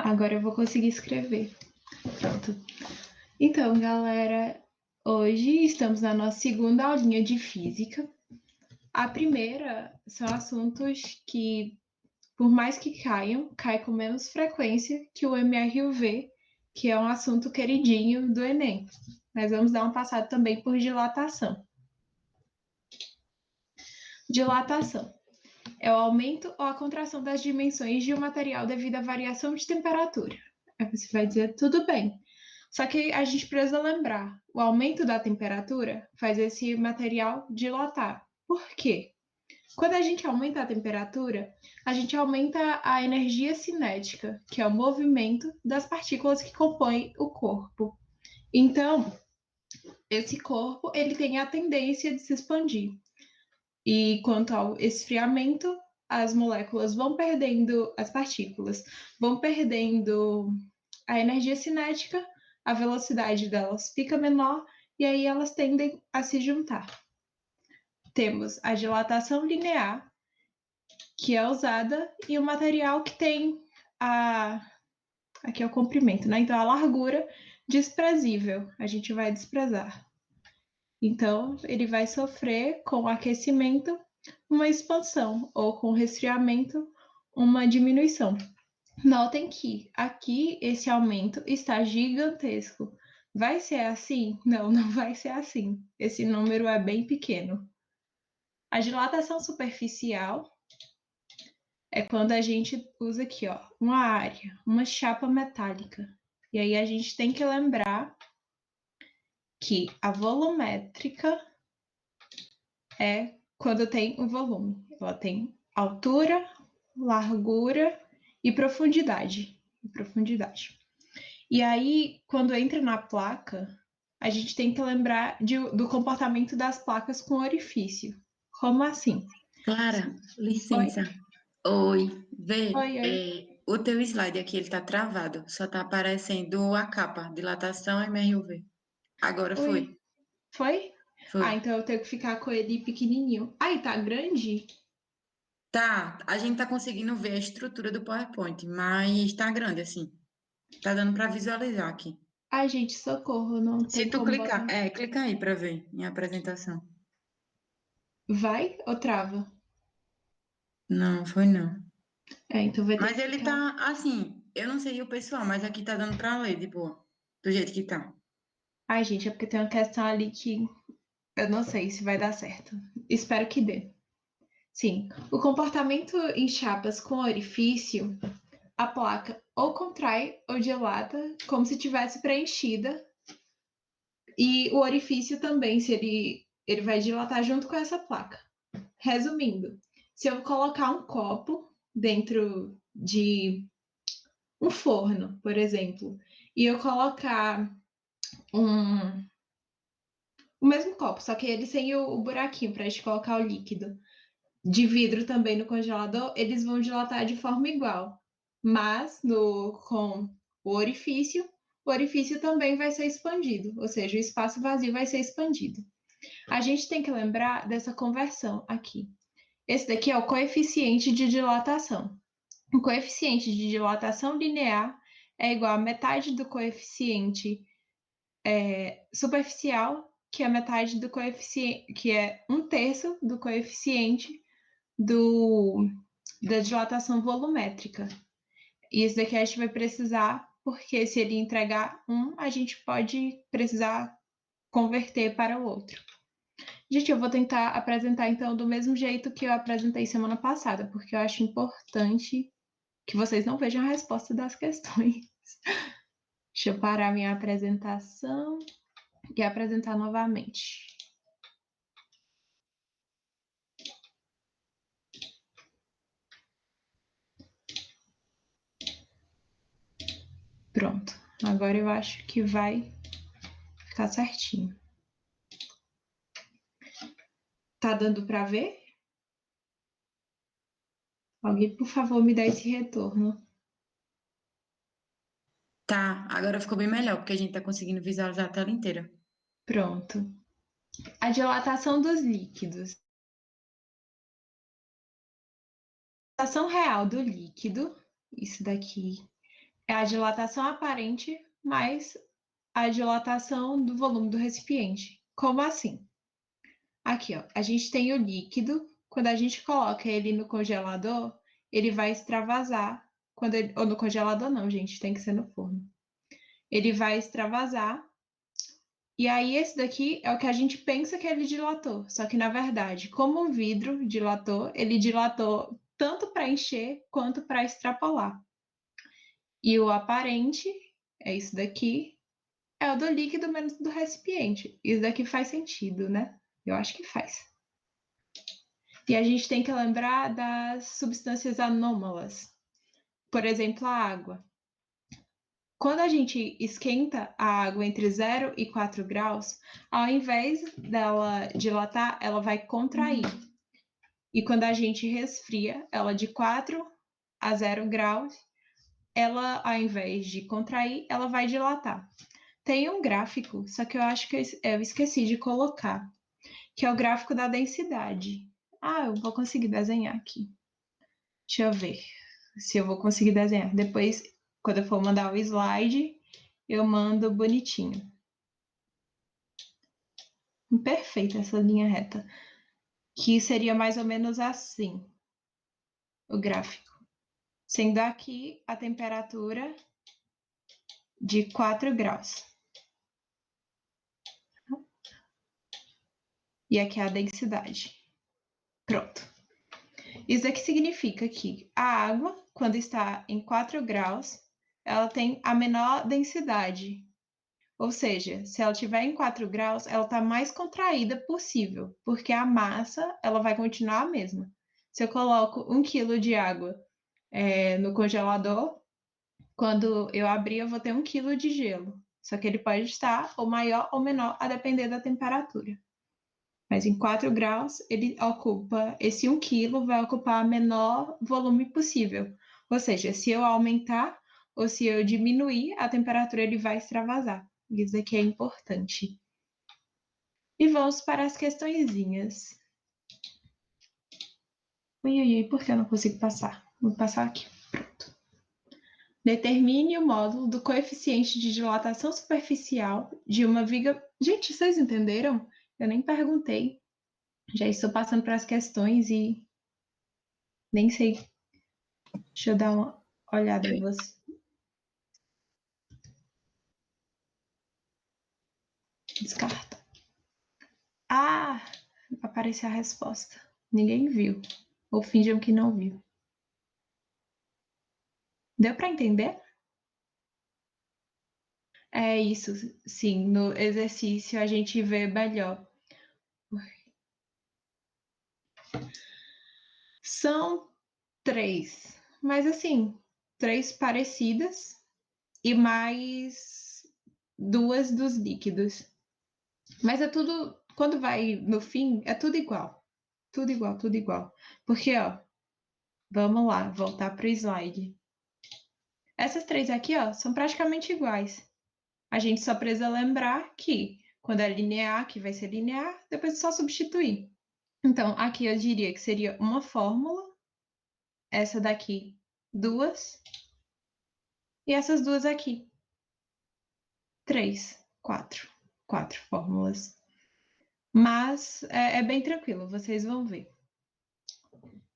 Agora eu vou conseguir escrever. Pronto. Então, galera, hoje estamos na nossa segunda aulinha de física. A primeira são assuntos que, por mais que caiam, cai com menos frequência que o MRUV, que é um assunto queridinho do Enem. Mas vamos dar um passado também por dilatação. Dilatação é o aumento ou a contração das dimensões de um material devido à variação de temperatura. Aí você vai dizer, tudo bem. Só que a gente precisa lembrar, o aumento da temperatura faz esse material dilatar. Por quê? Quando a gente aumenta a temperatura, a gente aumenta a energia cinética, que é o movimento das partículas que compõem o corpo. Então, esse corpo ele tem a tendência de se expandir. E quanto ao esfriamento, as moléculas vão perdendo, as partículas vão perdendo a energia cinética, a velocidade delas fica menor e aí elas tendem a se juntar. Temos a dilatação linear, que é usada em um material que tem aqui é o comprimento, né? Então a largura desprezível, a gente vai desprezar. Então ele vai sofrer com o aquecimento uma expansão ou com resfriamento uma diminuição. Notem que aqui esse aumento está gigantesco. Vai ser assim? Não, não vai ser assim. Esse número é bem pequeno. A dilatação superficial é quando a gente usa aqui, ó, uma área, uma chapa metálica. E aí a gente tem que lembrar que a volumétrica é quando tem um volume. Ela tem altura, largura e profundidade. E aí, quando entra na placa, a gente tem que lembrar do comportamento das placas com orifício. Como assim? Clara, Oi? licença. Oi, vê, Oi. o teu slide aqui, ele tá travado. Só tá aparecendo a capa, dilatação MRUV. Agora Oi. foi. Foi? Foi. Ah, então eu tenho que ficar com ele pequenininho. Ai, tá grande? Tá, a gente tá conseguindo ver a estrutura do PowerPoint, mas tá grande assim. Tá dando pra visualizar aqui. Ai, gente, socorro, não Se tem tu como. clicar, clica aí pra ver em apresentação. Vai ou trava? Não, foi não. É, então vai ter Mas que ele ficar. tá assim, eu não sei o pessoal, mas aqui tá dando pra ler de boa, do jeito que tá. Ai, gente, é porque tem uma questão ali que eu não sei se vai dar certo. Espero que dê. Sim, o comportamento em chapas com orifício, a placa ou contrai ou dilata como se tivesse preenchida, e o orifício também, se ele vai dilatar junto com essa placa. Resumindo, se eu colocar um copo dentro de um forno, por exemplo, e eu colocar o mesmo copo, só que ele sem o buraquinho para a gente colocar o líquido, de vidro também no congelador, eles vão dilatar de forma igual. Mas com o orifício também vai ser expandido, ou seja, o espaço vazio vai ser expandido. A gente tem que lembrar dessa conversão aqui. Esse daqui é o coeficiente de dilatação. O coeficiente de dilatação linear é igual a metade do coeficiente superficial, que é metade do coeficiente, que é um terço do coeficiente da dilatação volumétrica. E isso daqui a gente vai precisar, porque se ele entregar um, a gente pode precisar converter para o outro. Gente, eu vou tentar apresentar então do mesmo jeito que eu apresentei semana passada, porque eu acho importante que vocês não vejam a resposta das questões. Deixa eu parar minha apresentação e apresentar novamente. Pronto. Agora eu acho que vai ficar certinho. Tá dando para ver? Alguém, por favor, me dá esse retorno. Tá, agora ficou bem melhor, porque a gente tá conseguindo visualizar a tela inteira. Pronto. A dilatação dos líquidos. A dilatação real do líquido, isso daqui É a dilatação aparente mais a dilatação do volume do recipiente. Como assim? Aqui, ó, a gente tem o líquido. Quando a gente coloca ele no congelador, ele vai extravasar. Ou no congelador não, gente, tem que ser no forno. Ele vai extravasar. E aí, esse daqui é o que a gente pensa que ele dilatou. Só que, na verdade, como um vidro dilatou, ele dilatou tanto para encher quanto para extrapolar. E o aparente é isso daqui, é o do líquido menos do recipiente. Isso daqui faz sentido, né? Eu acho que faz. E a gente tem que lembrar das substâncias anômalas. Por exemplo, a água. Quando a gente esquenta a água entre 0 e 4 graus, ao invés dela dilatar, ela vai contrair. E quando a gente resfria ela de 4 a 0 graus, ela, ao invés de contrair, ela vai dilatar. Tem um gráfico, só que eu acho que eu esqueci de colocar, que é o gráfico da densidade. Ah, eu vou conseguir desenhar aqui. Deixa eu ver se eu vou conseguir desenhar. Depois, quando eu for mandar o slide, eu mando bonitinho. Perfeita essa linha reta. Que seria mais ou menos assim, o gráfico. Sendo aqui a temperatura de 4 graus. E aqui a densidade. Pronto. Isso aqui significa que a água, quando está em 4 graus, ela tem a menor densidade. Ou seja, se ela estiver em 4 graus, ela está mais contraída possível, porque a massa ela vai continuar a mesma. Se eu coloco 1 quilo de água no congelador, quando eu abrir, eu vou ter 1 quilo de gelo. Só que ele pode estar ou maior ou menor, a depender da temperatura. Mas em 4 graus, ele ocupa, esse 1 quilo vai ocupar o menor volume possível. Ou seja, se eu aumentar ou se eu diminuir a temperatura, ele vai extravasar. Isso aqui é importante. E vamos para as questõezinhas. Ui, por que eu não consigo passar? Vou passar aqui. Pronto. Determine o módulo do coeficiente de dilatação superficial de uma viga. Gente, vocês entenderam? Eu nem perguntei. Já estou passando para as questões e nem sei. Deixa eu dar uma olhada em você. Descarta. Ah, apareceu a resposta. Ninguém viu. Ou fingiam que não viu. Deu para entender? É isso, sim. No exercício a gente vê melhor. São 3, mas assim, 3 parecidas e mais 2 dos líquidos. Mas é tudo, quando vai no fim, é tudo igual. Tudo igual, tudo igual. Porque, ó, vamos lá, voltar para o slide. Essas 3 aqui, ó, são praticamente iguais. A gente só precisa lembrar que quando é linear, que vai ser linear, depois é só substituir. Então, aqui eu diria que seria uma fórmula, essa daqui, 2, e essas 2 aqui, 3, 4. 4 fórmulas. Mas é bem tranquilo, vocês vão ver.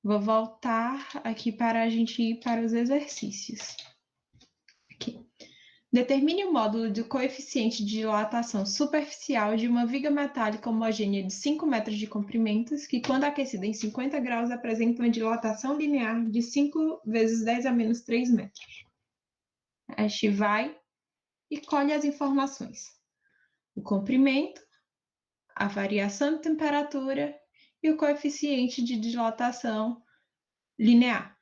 Vou voltar aqui para a gente ir para os exercícios. Aqui. Determine o módulo do coeficiente de dilatação superficial de uma viga metálica homogênea de 5 metros de comprimento, que, quando aquecida em 50 graus, apresenta uma dilatação linear de 5 vezes 10 a menos 3 metros. A gente vai e colhe as informações. O comprimento, a variação de temperatura e o coeficiente de dilatação linear.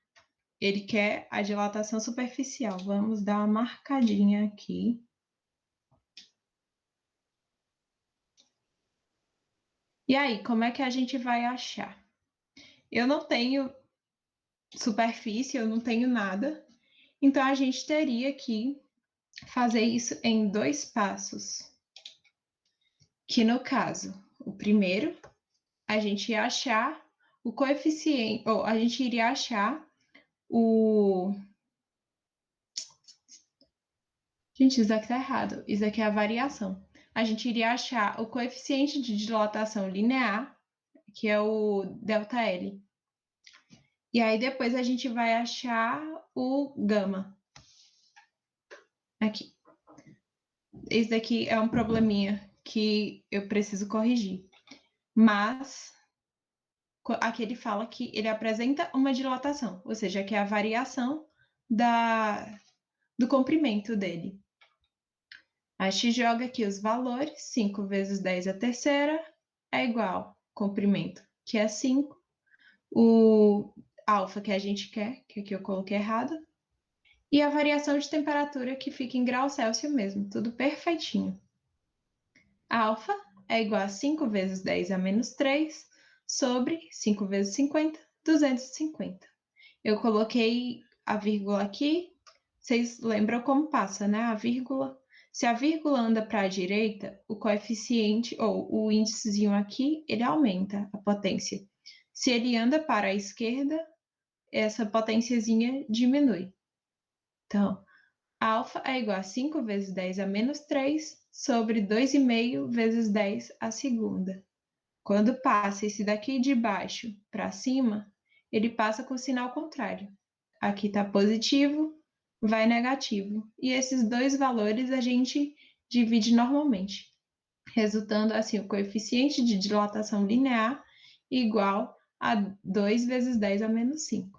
Ele quer a dilatação superficial. Vamos dar uma marcadinha aqui. E aí, como é que a gente vai achar? Eu não tenho superfície, eu não tenho nada. Então, a gente teria que fazer isso em 2 passos. Que, no caso, o primeiro, a gente ia achar o coeficiente, ou a gente iria achar Gente, isso aqui tá errado. Isso aqui é a variação. A gente iria achar o coeficiente de dilatação linear, que é o ΔL. E aí depois a gente vai achar o gama. Aqui. Esse daqui é um probleminha que eu preciso corrigir. Mas aqui ele fala que ele apresenta uma dilatação, ou seja, que é a variação do comprimento dele. A gente joga aqui os valores, 5 vezes 10 a terceira é igual comprimento, que é 5, o alfa que a gente quer, que aqui eu coloquei errado, e a variação de temperatura que fica em grau Celsius mesmo, tudo perfeitinho. Alfa é igual a 5 vezes 10 a menos 3 sobre 5 vezes 50, 250. Eu coloquei a vírgula aqui, vocês lembram como passa, né? A vírgula. Se a vírgula anda para a direita, o coeficiente, ou o índicezinho aqui, ele aumenta a potência. Se ele anda para a esquerda, essa potênciazinha diminui. Então, alfa é igual a 5 vezes 10 a menos 3 sobre 2,5 vezes 10 a segunda. Quando passa esse daqui de baixo para cima, ele passa com o sinal contrário. Aqui está positivo, vai negativo. E esses dois valores a gente divide normalmente, resultando assim o coeficiente de dilatação linear igual a 2 vezes 10 a menos 5.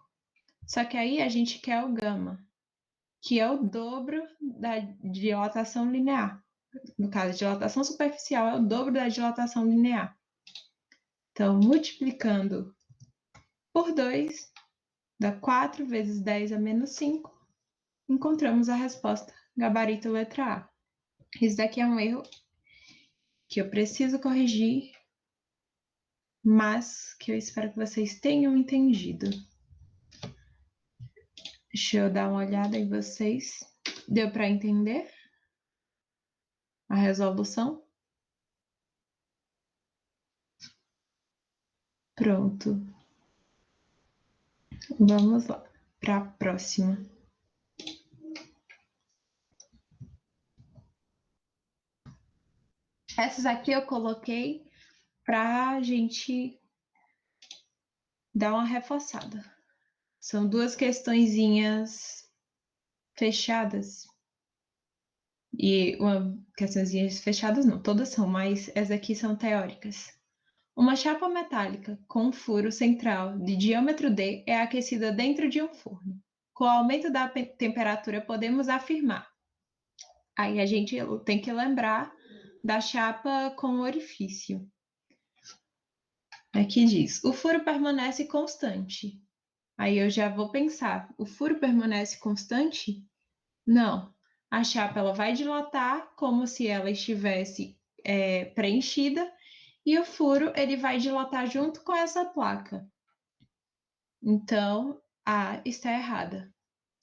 Só que aí a gente quer o gama, que é o dobro da dilatação linear. No caso, a dilatação superficial é o dobro da dilatação linear. Então, multiplicando por 2, dá 4 vezes 10 a menos 5. Encontramos a resposta, gabarito letra A. Isso daqui é um erro que eu preciso corrigir, mas que eu espero que vocês tenham entendido. Deixa eu dar uma olhada em vocês. Deu para entender a resolução? Pronto. Vamos lá para a próxima. Essas aqui eu coloquei para a gente dar uma reforçada. São duas questõezinhas fechadas. E questõezinhas fechadas não, todas são, mas essas aqui são teóricas. Uma chapa metálica com um furo central de diâmetro D é aquecida dentro de um forno. Com o aumento da temperatura, podemos afirmar. Aí a gente tem que lembrar da chapa com orifício. Aqui diz, o furo permanece constante. Aí eu já vou pensar, o furo permanece constante? Não. A chapa ela vai dilatar como se ela estivesse preenchida e o furo ele vai dilatar junto com essa placa. Então, A está errada.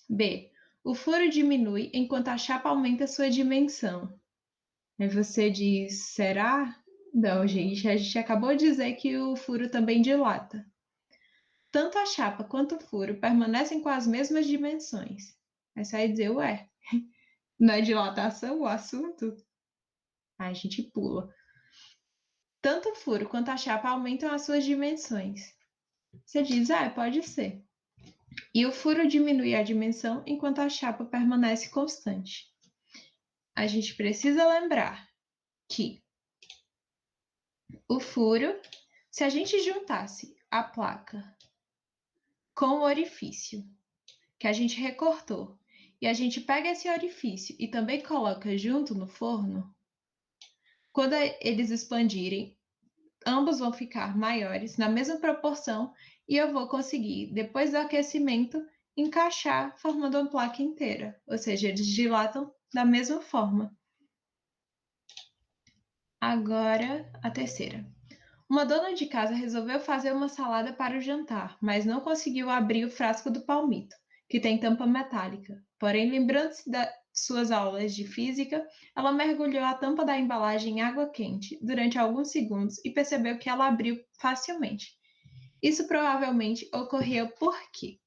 B. O furo diminui enquanto a chapa aumenta sua dimensão. Aí você diz, será? Não, gente, a gente acabou de dizer que o furo também dilata. Tanto a chapa quanto o furo permanecem com as mesmas dimensões. Aí você vai dizer, ué, não é dilatação o assunto? Aí a gente pula. Tanto o furo quanto a chapa aumentam as suas dimensões. Você diz, pode ser. E o furo diminui a dimensão enquanto a chapa permanece constante. A gente precisa lembrar que o furo, se a gente juntasse a placa com o orifício que a gente recortou e a gente pega esse orifício e também coloca junto no forno, quando eles expandirem, ambos vão ficar maiores na mesma proporção e eu vou conseguir, depois do aquecimento, encaixar formando uma placa inteira, ou seja, eles dilatam da mesma forma. Agora, a terceira. Uma dona de casa resolveu fazer uma salada para o jantar, mas não conseguiu abrir o frasco do palmito, que tem tampa metálica. Porém, lembrando-se das suas aulas de física, ela mergulhou a tampa da embalagem em água quente durante alguns segundos e percebeu que ela abriu facilmente. Isso provavelmente ocorreu por quê?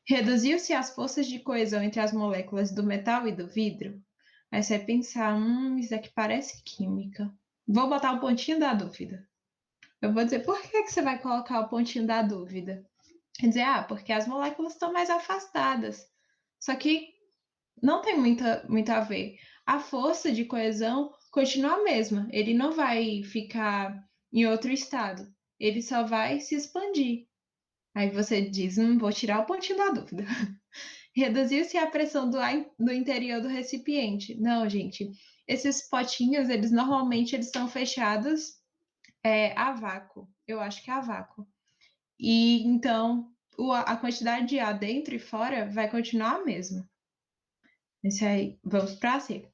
Reduziu-se as forças de coesão entre as moléculas do metal e do vidro? Aí você vai pensar, isso aqui parece química. Vou botar o pontinho da dúvida. Eu vou dizer, por que você vai colocar o pontinho da dúvida? Quer dizer, porque as moléculas estão mais afastadas. Só que não tem muito a ver. A força de coesão continua a mesma. Ele não vai ficar em outro estado. Ele só vai se expandir. Aí você diz, vou tirar o pontinho da dúvida. Reduziu-se a pressão do interior do recipiente. Não, gente. Esses potinhos, eles normalmente eles são fechados a vácuo. Eu acho que é a vácuo. E então a quantidade de ar dentro e fora vai continuar a mesma. Esse aí, vamos para C.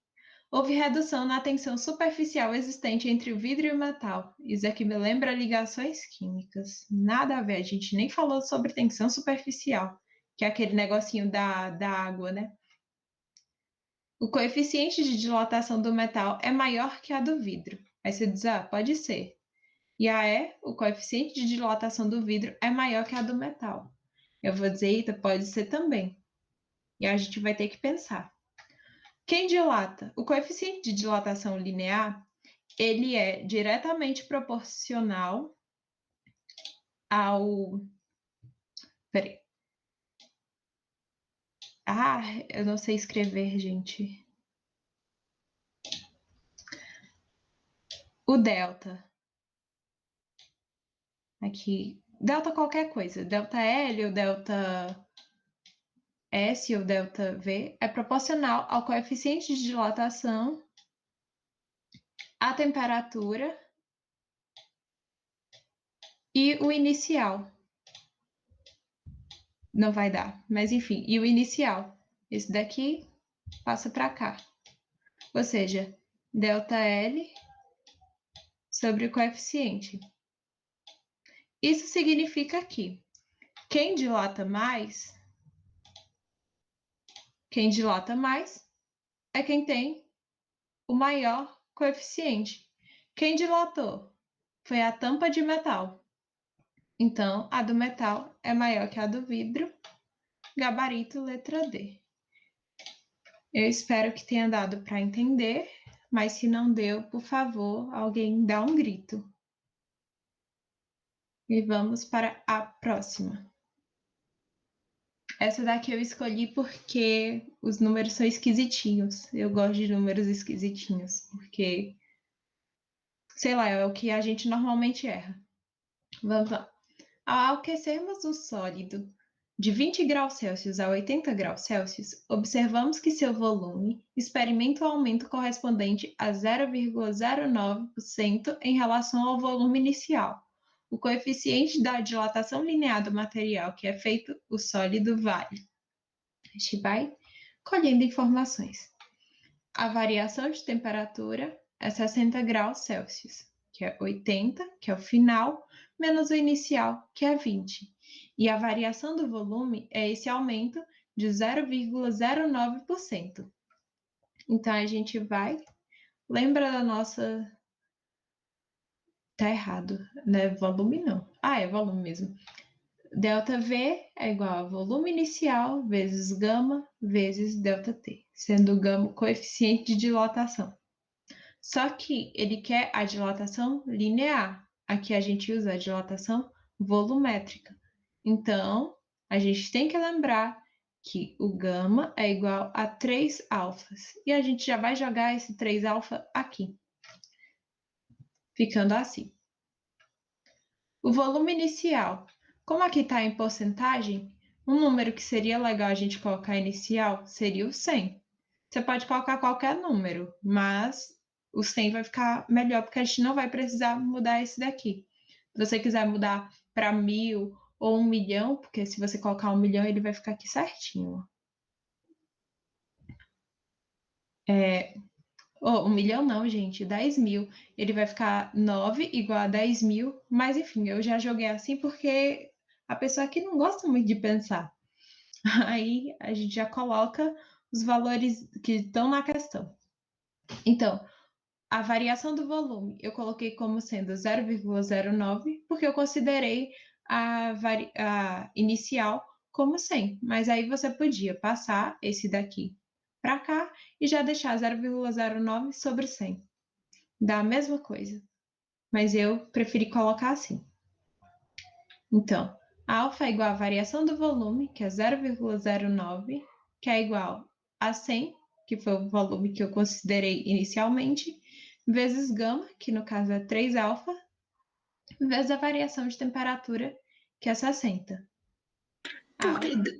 Houve redução na tensão superficial existente entre o vidro e o metal. Isso aqui me lembra ligações químicas. Nada a ver, a gente nem falou sobre tensão superficial, que é aquele negocinho da água, né? O coeficiente de dilatação do metal é maior que a do vidro. Aí você diz, pode ser. E o coeficiente de dilatação do vidro é maior que a do metal. Eu vou dizer, eita, pode ser também. E a gente vai ter que pensar. Quem dilata? O coeficiente de dilatação linear, ele é diretamente proporcional ao... Peraí. Eu não sei escrever, gente. O delta. Aqui. Delta qualquer coisa. Delta L ou delta S ou delta V é proporcional ao coeficiente de dilatação, à temperatura e o inicial. Não vai dar, mas enfim, e o inicial. Esse daqui passa para cá. Ou seja, ΔL sobre o coeficiente. Isso significa que quem dilata mais é quem tem o maior coeficiente. Quem dilatou foi a tampa de metal. Então, a do metal é maior que a do vidro. Gabarito letra D. Eu espero que tenha dado para entender, mas se não deu, por favor, alguém dá um grito. E vamos para a próxima. Essa daqui eu escolhi porque os números são esquisitinhos. Eu gosto de números esquisitinhos, porque, sei lá, é o que a gente normalmente erra. Vamos lá. Ao aquecermos o sólido de 20 graus Celsius a 80 graus Celsius, observamos que seu volume experimenta um aumento correspondente a 0,09% em relação ao volume inicial. O coeficiente da dilatação linear do material que é feito o sólido vale. A gente vai colhendo informações. A variação de temperatura é 60 graus Celsius, que é 80, que é o final, menos o inicial, que é 20. E a variação do volume é esse aumento de 0,09%. Então, a gente vai... Lembra da nossa... Tá errado, né? Volume não. É volume mesmo. ΔV é igual a volume inicial vezes gama vezes ΔT, sendo gama o coeficiente de dilatação. Só que ele quer a dilatação linear. Aqui a gente usa a dilatação volumétrica. Então, a gente tem que lembrar que o gama é igual a 3 alfas. E a gente já vai jogar esse 3 alfa aqui. Ficando assim. O volume inicial. Como aqui está em porcentagem, um número que seria legal a gente colocar inicial seria o 100. Você pode colocar qualquer número, mas o 100 vai ficar melhor, porque a gente não vai precisar mudar esse daqui. Se você quiser mudar para 1000 ou 1 milhão, porque se você colocar 1 milhão, ele vai ficar aqui certinho. 1 milhão não, gente, 10 mil. Ele vai ficar 9 igual a 10 mil, mas enfim, eu já joguei assim porque a pessoa aqui não gosta muito de pensar. Aí a gente já coloca os valores que estão na questão. Então, a variação do volume eu coloquei como sendo 0,09, porque eu considerei a inicial como 100, mas aí você podia passar esse daqui para cá e já deixar 0,09 sobre 100. Dá a mesma coisa, mas eu preferi colocar assim. Então, alfa é igual à variação do volume, que é 0,09, que é igual a 100, que foi o volume que eu considerei inicialmente, vezes gama, que no caso é 3 alfa, vezes a variação de temperatura, que é 60.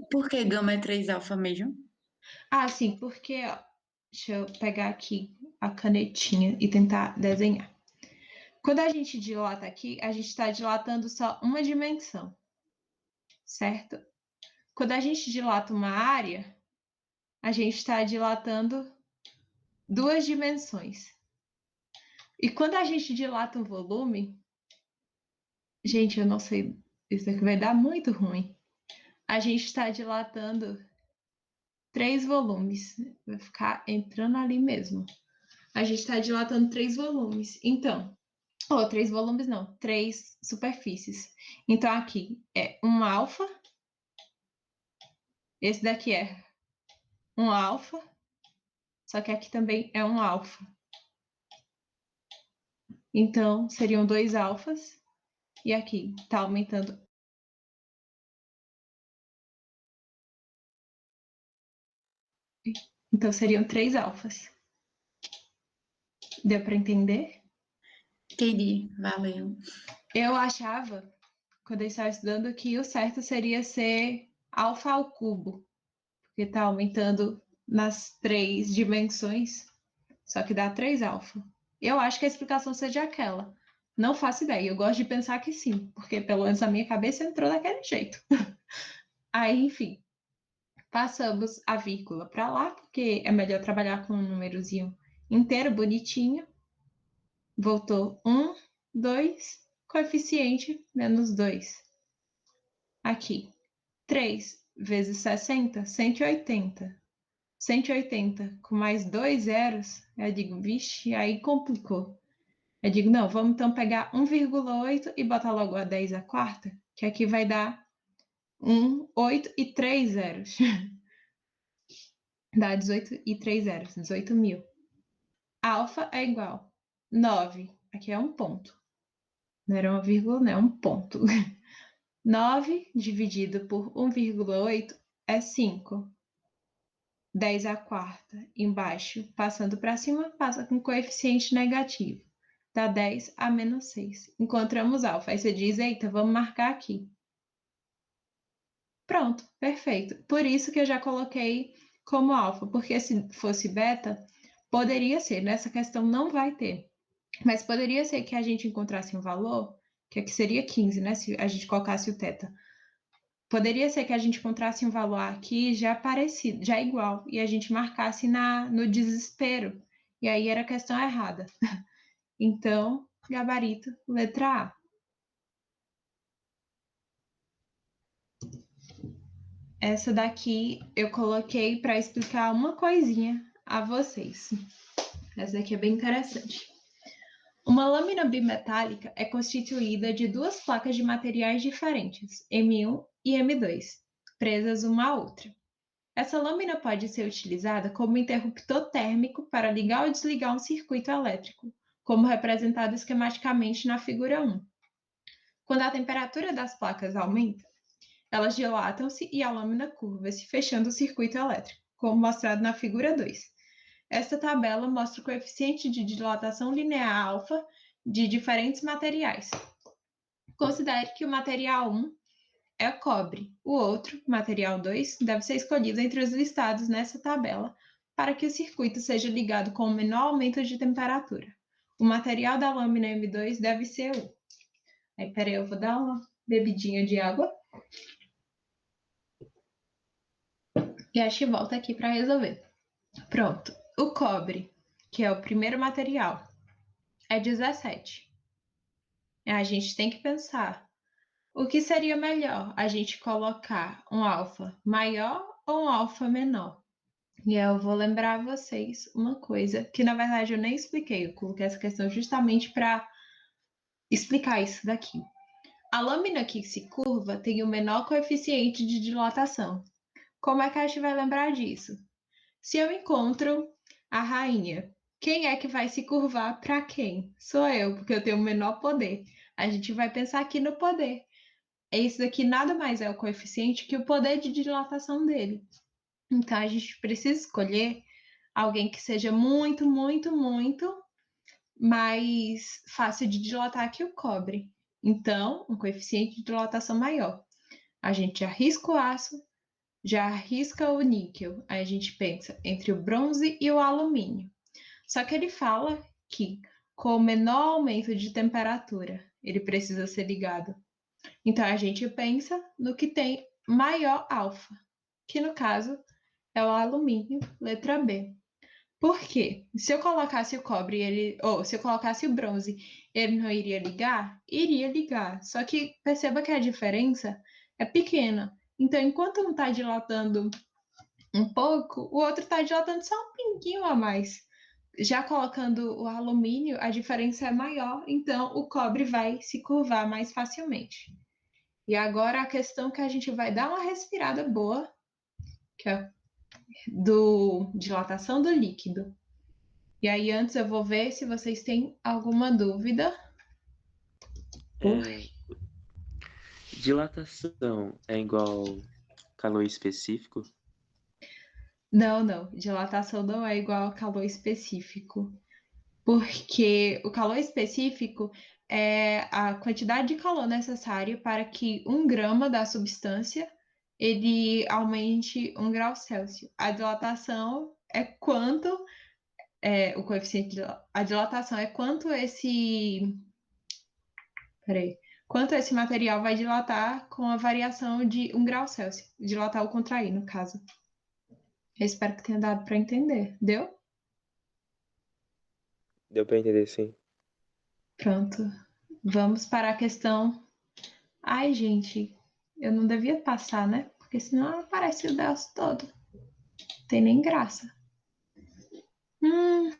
Por que gama é 3 alfa mesmo? Sim, porque, ó, deixa eu pegar aqui a canetinha e tentar desenhar. Quando a gente dilata aqui, a gente está dilatando só uma dimensão, certo? Quando a gente dilata uma área, a gente está dilatando duas dimensões. E quando a gente dilata um volume, gente, eu não sei, isso aqui vai dar muito ruim. A gente está dilatando 3 volumes. Vai ficar entrando ali mesmo. A gente está dilatando 3 volumes. Então, 3 volumes não, 3 superfícies. Então, aqui é um alfa. Esse daqui é um alfa. Só que aqui também é um alfa. Então, seriam 2 alfas. E aqui está aumentando. Então, seriam 3 alfas. Deu para entender? Entendi, valeu. Eu achava, quando eu estava estudando, que o certo seria ser alfa ao cubo, porque está aumentando nas 3 dimensões, só que dá 3 alfa. Eu acho que a explicação seja aquela. Não faço ideia, eu gosto de pensar que sim, porque pelo menos a minha cabeça entrou daquele jeito. Aí, enfim, passamos a vírgula para lá, porque é melhor trabalhar com um númerozinho inteiro, bonitinho. Voltou 1, 2, coeficiente menos 2. Aqui, 3 vezes 60, 180. 180 com mais 2 zeros, eu digo, vixe, aí complicou. Eu digo, não, vamos então pegar 1,8 e botar logo a 10 à quarta, que aqui vai dar 1, 8 e 3 zeros. Dá 18 e 3 zeros, 18.000. Alfa é igual 9, aqui é um ponto. Não era uma vírgula, não é um ponto. 9 dividido por 1,8 é 5. 10 à quarta embaixo, passando para cima, passa com coeficiente negativo. Dá 10 a menos 6. Encontramos alfa. Aí você diz, eita, vamos marcar aqui. Pronto, perfeito. Por isso que eu já coloquei como alfa, porque se fosse beta, poderia ser, nessa questão não vai ter. Mas poderia ser que a gente encontrasse um valor, que aqui seria 15, né? Se a gente colocasse o θ. Poderia ser que a gente encontrasse um valor aqui já parecido, já igual, e a gente marcasse no desespero. E aí era a questão errada. Então, gabarito, letra A. Essa daqui eu coloquei para explicar uma coisinha a vocês. Essa daqui é bem interessante. Uma lâmina bimetálica é constituída de duas placas de materiais diferentes, M1 e M2, presas uma à outra. Essa lâmina pode ser utilizada como interruptor térmico para ligar ou desligar um circuito elétrico, como representado esquematicamente na figura 1. Quando a temperatura das placas aumenta, elas dilatam-se e a lâmina curva-se, fechando o circuito elétrico, como mostrado na figura 2. Esta tabela mostra o coeficiente de dilatação linear alfa de diferentes materiais. Considere que o material 1 é cobre. O outro, material 2, deve ser escolhido entre os listados nessa tabela para que o circuito seja ligado com o menor aumento de temperatura. O material da lâmina M2 deve ser o... Aí, peraí, eu vou dar uma bebidinha de água. E a gente volta aqui para resolver. Pronto. O cobre, que é o primeiro material, é 17. A gente tem que pensar. O que seria melhor? A gente colocar um alfa maior ou um alfa menor? E eu vou lembrar vocês uma coisa que, na verdade, eu nem expliquei. Eu coloquei essa questão justamente para explicar isso daqui. A lâmina que se curva tem o menor coeficiente de dilatação. Como é que a gente vai lembrar disso? Se eu encontro a rainha, quem é que vai se curvar para quem? Sou eu, porque eu tenho o menor poder. A gente vai pensar aqui no poder. Esse daqui nada mais é o coeficiente que o poder de dilatação dele. Então a gente precisa escolher alguém que seja muito, muito, muito mais fácil de dilatar que o cobre. Então, um coeficiente de dilatação maior. A gente arrisca o aço, já arrisca o níquel. Aí a gente pensa entre o bronze e o alumínio. Só que ele fala que com o menor aumento de temperatura, ele precisa ser ligado. Então a gente pensa no que tem maior alfa, que no caso é o alumínio, letra B. Por quê? Se eu colocasse o cobre, ou se eu colocasse o bronze, ele não iria ligar? Iria ligar. Só que perceba que a diferença é pequena. Então, enquanto um está dilatando um pouco, o outro está dilatando só um pinguinho a mais. Já colocando o alumínio, a diferença é maior, então o cobre vai se curvar mais facilmente. E agora a questão que a gente vai dar uma respirada boa, que é do dilatação do líquido. E aí antes eu vou ver se vocês têm alguma dúvida. É, dilatação é igual calor específico? Não. Dilatação não é igual a calor específico. Porque o calor específico é a quantidade de calor necessária para que 1 grama da substância ele aumente 1 grau Celsius. A dilatação é quanto o coeficiente a dilatação é quanto esse material vai dilatar com a variação de 1 grau Celsius. Dilatar ou contrair, no caso. Eu espero que tenha dado para entender. Deu? Deu pra entender, sim. Pronto. Vamos para a questão. Ai, gente, eu não devia passar, né? Porque senão aparece o Deus todo. Não tem nem graça. Hum,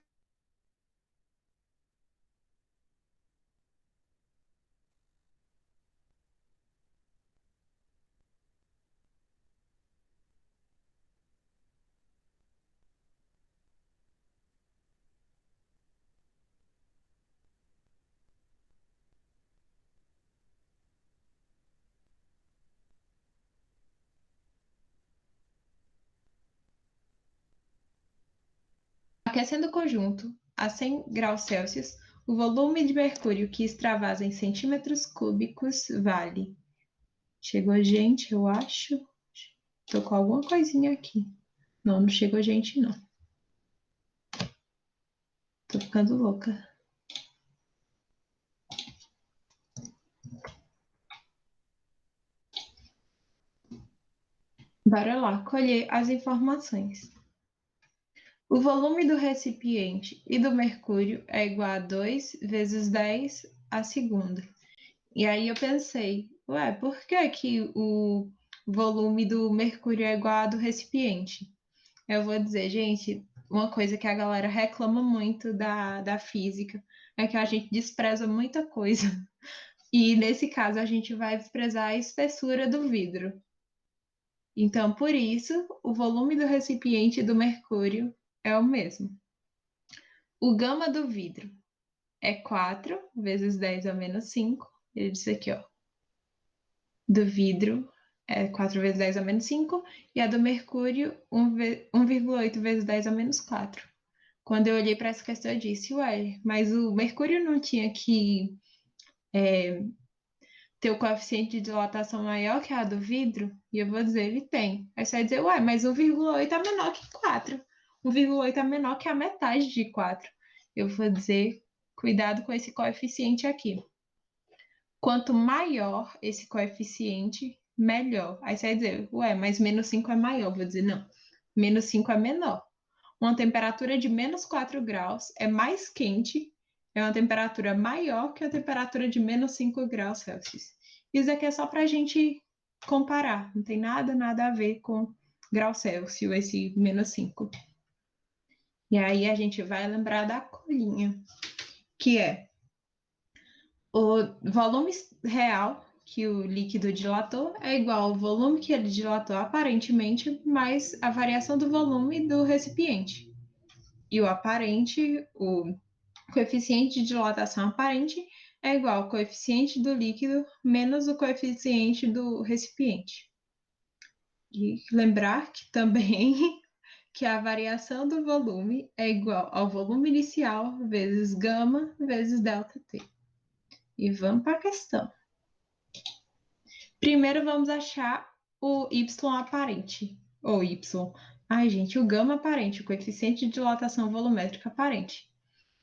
aquecendo o conjunto a 100 graus Celsius, o volume de mercúrio que extravasa em centímetros cúbicos vale. Chegou gente, eu acho. Tô com alguma coisinha aqui. Não chegou gente, não. Tô ficando louca. Bora lá, colher as informações. O volume do recipiente e do mercúrio é igual a 2 vezes 10 a segunda. E aí eu pensei, ué, por que que o volume do mercúrio é igual ao do recipiente? Eu vou dizer, gente, uma coisa que a galera reclama muito da física é que a gente despreza muita coisa. E nesse caso a gente vai desprezar a espessura do vidro. Então, por isso, o volume do recipiente do mercúrio é o mesmo. O gama do vidro é 4 vezes 10 a menos 5. Ele disse aqui, ó. Do vidro é 4 vezes 10 a menos 5. E a do mercúrio, 1,8 vezes 10 a menos 4. Quando eu olhei para essa questão, eu disse, ué, mas o mercúrio não tinha que ter o coeficiente de dilatação maior que a do vidro? E eu vou dizer, ele tem. Aí você vai dizer, ué, mas 1,8 é menor que 4. 1,8 é menor que a metade de 4. Eu vou dizer, cuidado com esse coeficiente aqui. Quanto maior esse coeficiente, melhor. Aí você vai dizer, ué, mas menos 5 é maior. Eu vou dizer, não, menos 5 é menor. Uma temperatura de menos 4 graus é mais quente, é uma temperatura maior que a temperatura de menos 5 graus Celsius. Isso aqui é só para a gente comparar, não tem nada a ver com grau Celsius, esse menos 5. E aí a gente vai lembrar da colinha, que é o volume real que o líquido dilatou é igual ao volume que ele dilatou aparentemente, mais a variação do volume do recipiente. E o coeficiente de dilatação aparente é igual ao coeficiente do líquido menos o coeficiente do recipiente. E lembrar que também que a variação do volume é igual ao volume inicial vezes gama vezes ΔT. E vamos para a questão. Primeiro vamos achar o Y aparente, ou Y. Ai, gente, o gama aparente, o coeficiente de dilatação volumétrica aparente,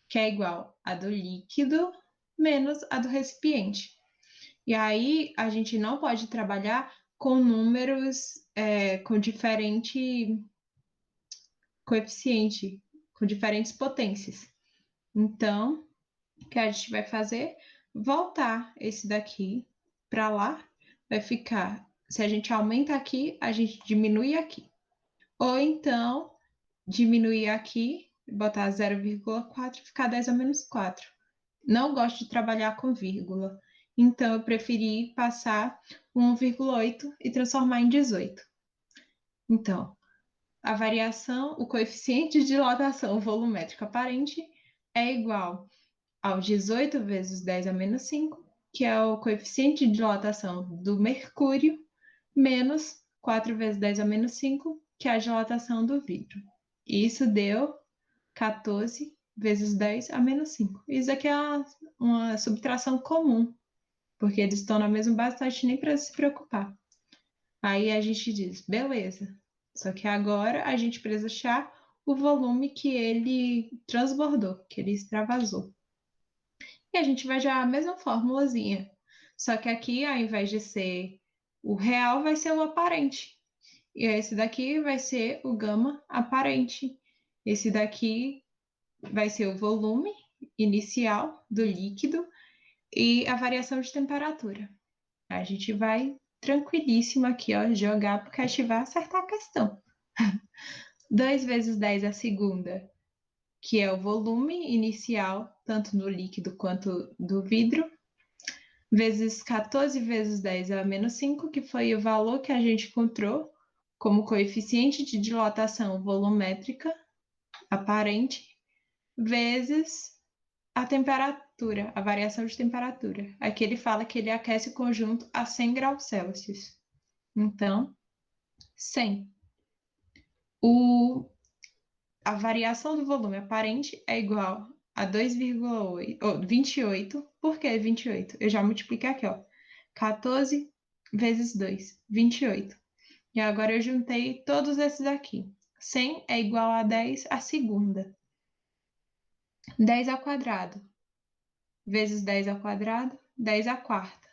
que é igual a do líquido menos a do recipiente. E aí a gente não pode trabalhar com números com diferente coeficiente, com diferentes potências. Então, o que a gente vai fazer? Voltar esse daqui para lá, vai ficar, se a gente aumenta aqui, a gente diminui aqui. Ou então, diminuir aqui, botar 0,4 e ficar 10 a menos 4. Não gosto de trabalhar com vírgula, então eu preferi passar 1,8 e transformar em 18. Então, a variação, o coeficiente de dilatação volumétrica aparente é igual ao 18 vezes 10 a menos 5, que é o coeficiente de dilatação do mercúrio, menos 4 vezes 10 a menos 5, que é a dilatação do vidro. E isso deu 14 vezes 10 a menos 5. Isso aqui é uma subtração comum, porque eles estão na mesma base, então a gente nem precisa se preocupar. Aí a gente diz, beleza. Só que agora a gente precisa achar o volume que ele transbordou, que ele extravasou. E a gente vai já a mesma formulazinha. Só que aqui, ao invés de ser o real, vai ser o aparente. E esse daqui vai ser o gama aparente. Esse daqui vai ser o volume inicial do líquido e a variação de temperatura. A gente vai tranquilíssimo aqui, ó, jogar, porque a gente vai acertar a questão. 2 vezes 10 a segunda, que é o volume inicial, tanto do líquido quanto do vidro, vezes 14 vezes 10 a menos 5, que foi o valor que a gente encontrou como coeficiente de dilatação volumétrica aparente, vezes a temperatura, a variação de temperatura. Aqui ele fala que ele aquece o conjunto a 100 graus Celsius. Então, 100. A variação do volume aparente é igual a 28. Por que 28? Eu já multipliquei aqui, ó. 14 vezes 2, 28. E agora eu juntei todos esses aqui. 100 é igual a 10 à segunda. 10 ao quadrado vezes 10 ao quadrado, 10 à quarta.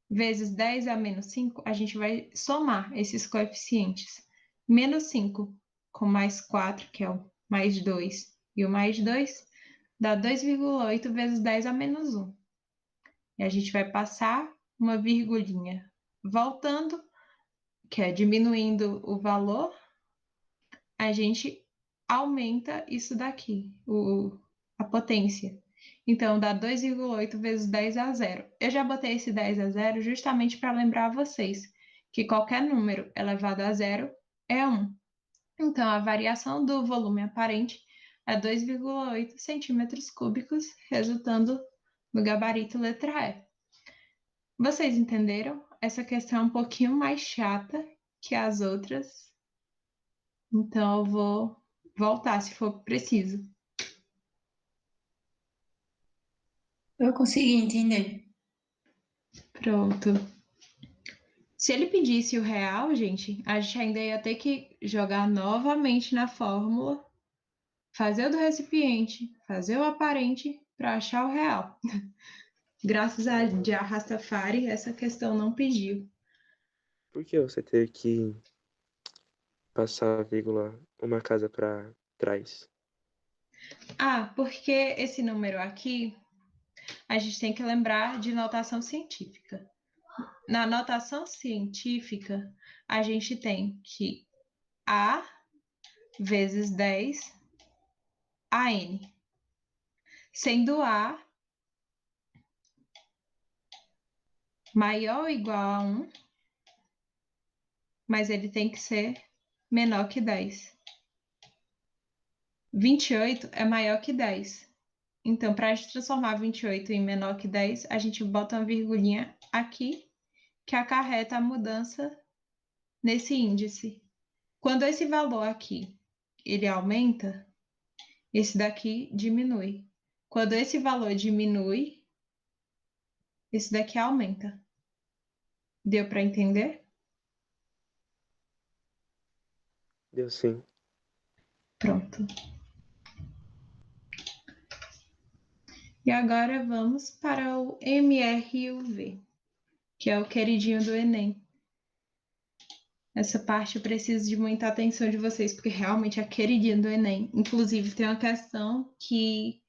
Vezes 10 a menos 5, a gente vai somar esses coeficientes. Menos 5 com mais 4, que é o mais 2, e o mais 2, dá 2,8 vezes 10 a menos 1. E a gente vai passar uma virgulinha voltando, que é diminuindo o valor, a gente aumenta isso daqui, a potência. Então, dá 2,8 vezes 10 a 0. Eu já botei esse 10 a 0 justamente para lembrar vocês que qualquer número elevado a zero é 1. Então, a variação do volume aparente é 2,8 centímetros cúbicos, resultando no gabarito letra E. Vocês entenderam? Essa questão é um pouquinho mais chata que as outras, então eu vou voltar se for preciso. Eu consegui entender. Pronto. Se ele pedisse o real, gente, a gente ainda ia ter que jogar novamente na fórmula, fazer o do recipiente, fazer o aparente para achar o real. Graças a Jah Rastafari, essa questão não pediu. Por que você teve que passar a vírgula uma casa para trás? Ah, porque esse número aqui, a gente tem que lembrar de notação científica. Na notação científica, a gente tem que A vezes 10 AN, sendo A maior ou igual a 1, mas ele tem que ser menor que 10. 28 é maior que 10. Então, para a gente transformar 28 em menor que 10, a gente bota uma virgulinha aqui, que acarreta a mudança nesse índice. Quando esse valor aqui, ele aumenta, esse daqui diminui. Quando esse valor diminui, esse daqui aumenta. Deu para entender? Deu sim. Pronto. E agora vamos para o MRUV, que é o queridinho do Enem. Essa parte eu preciso de muita atenção de vocês, porque realmente é queridinho do Enem. Inclusive, tem uma questão que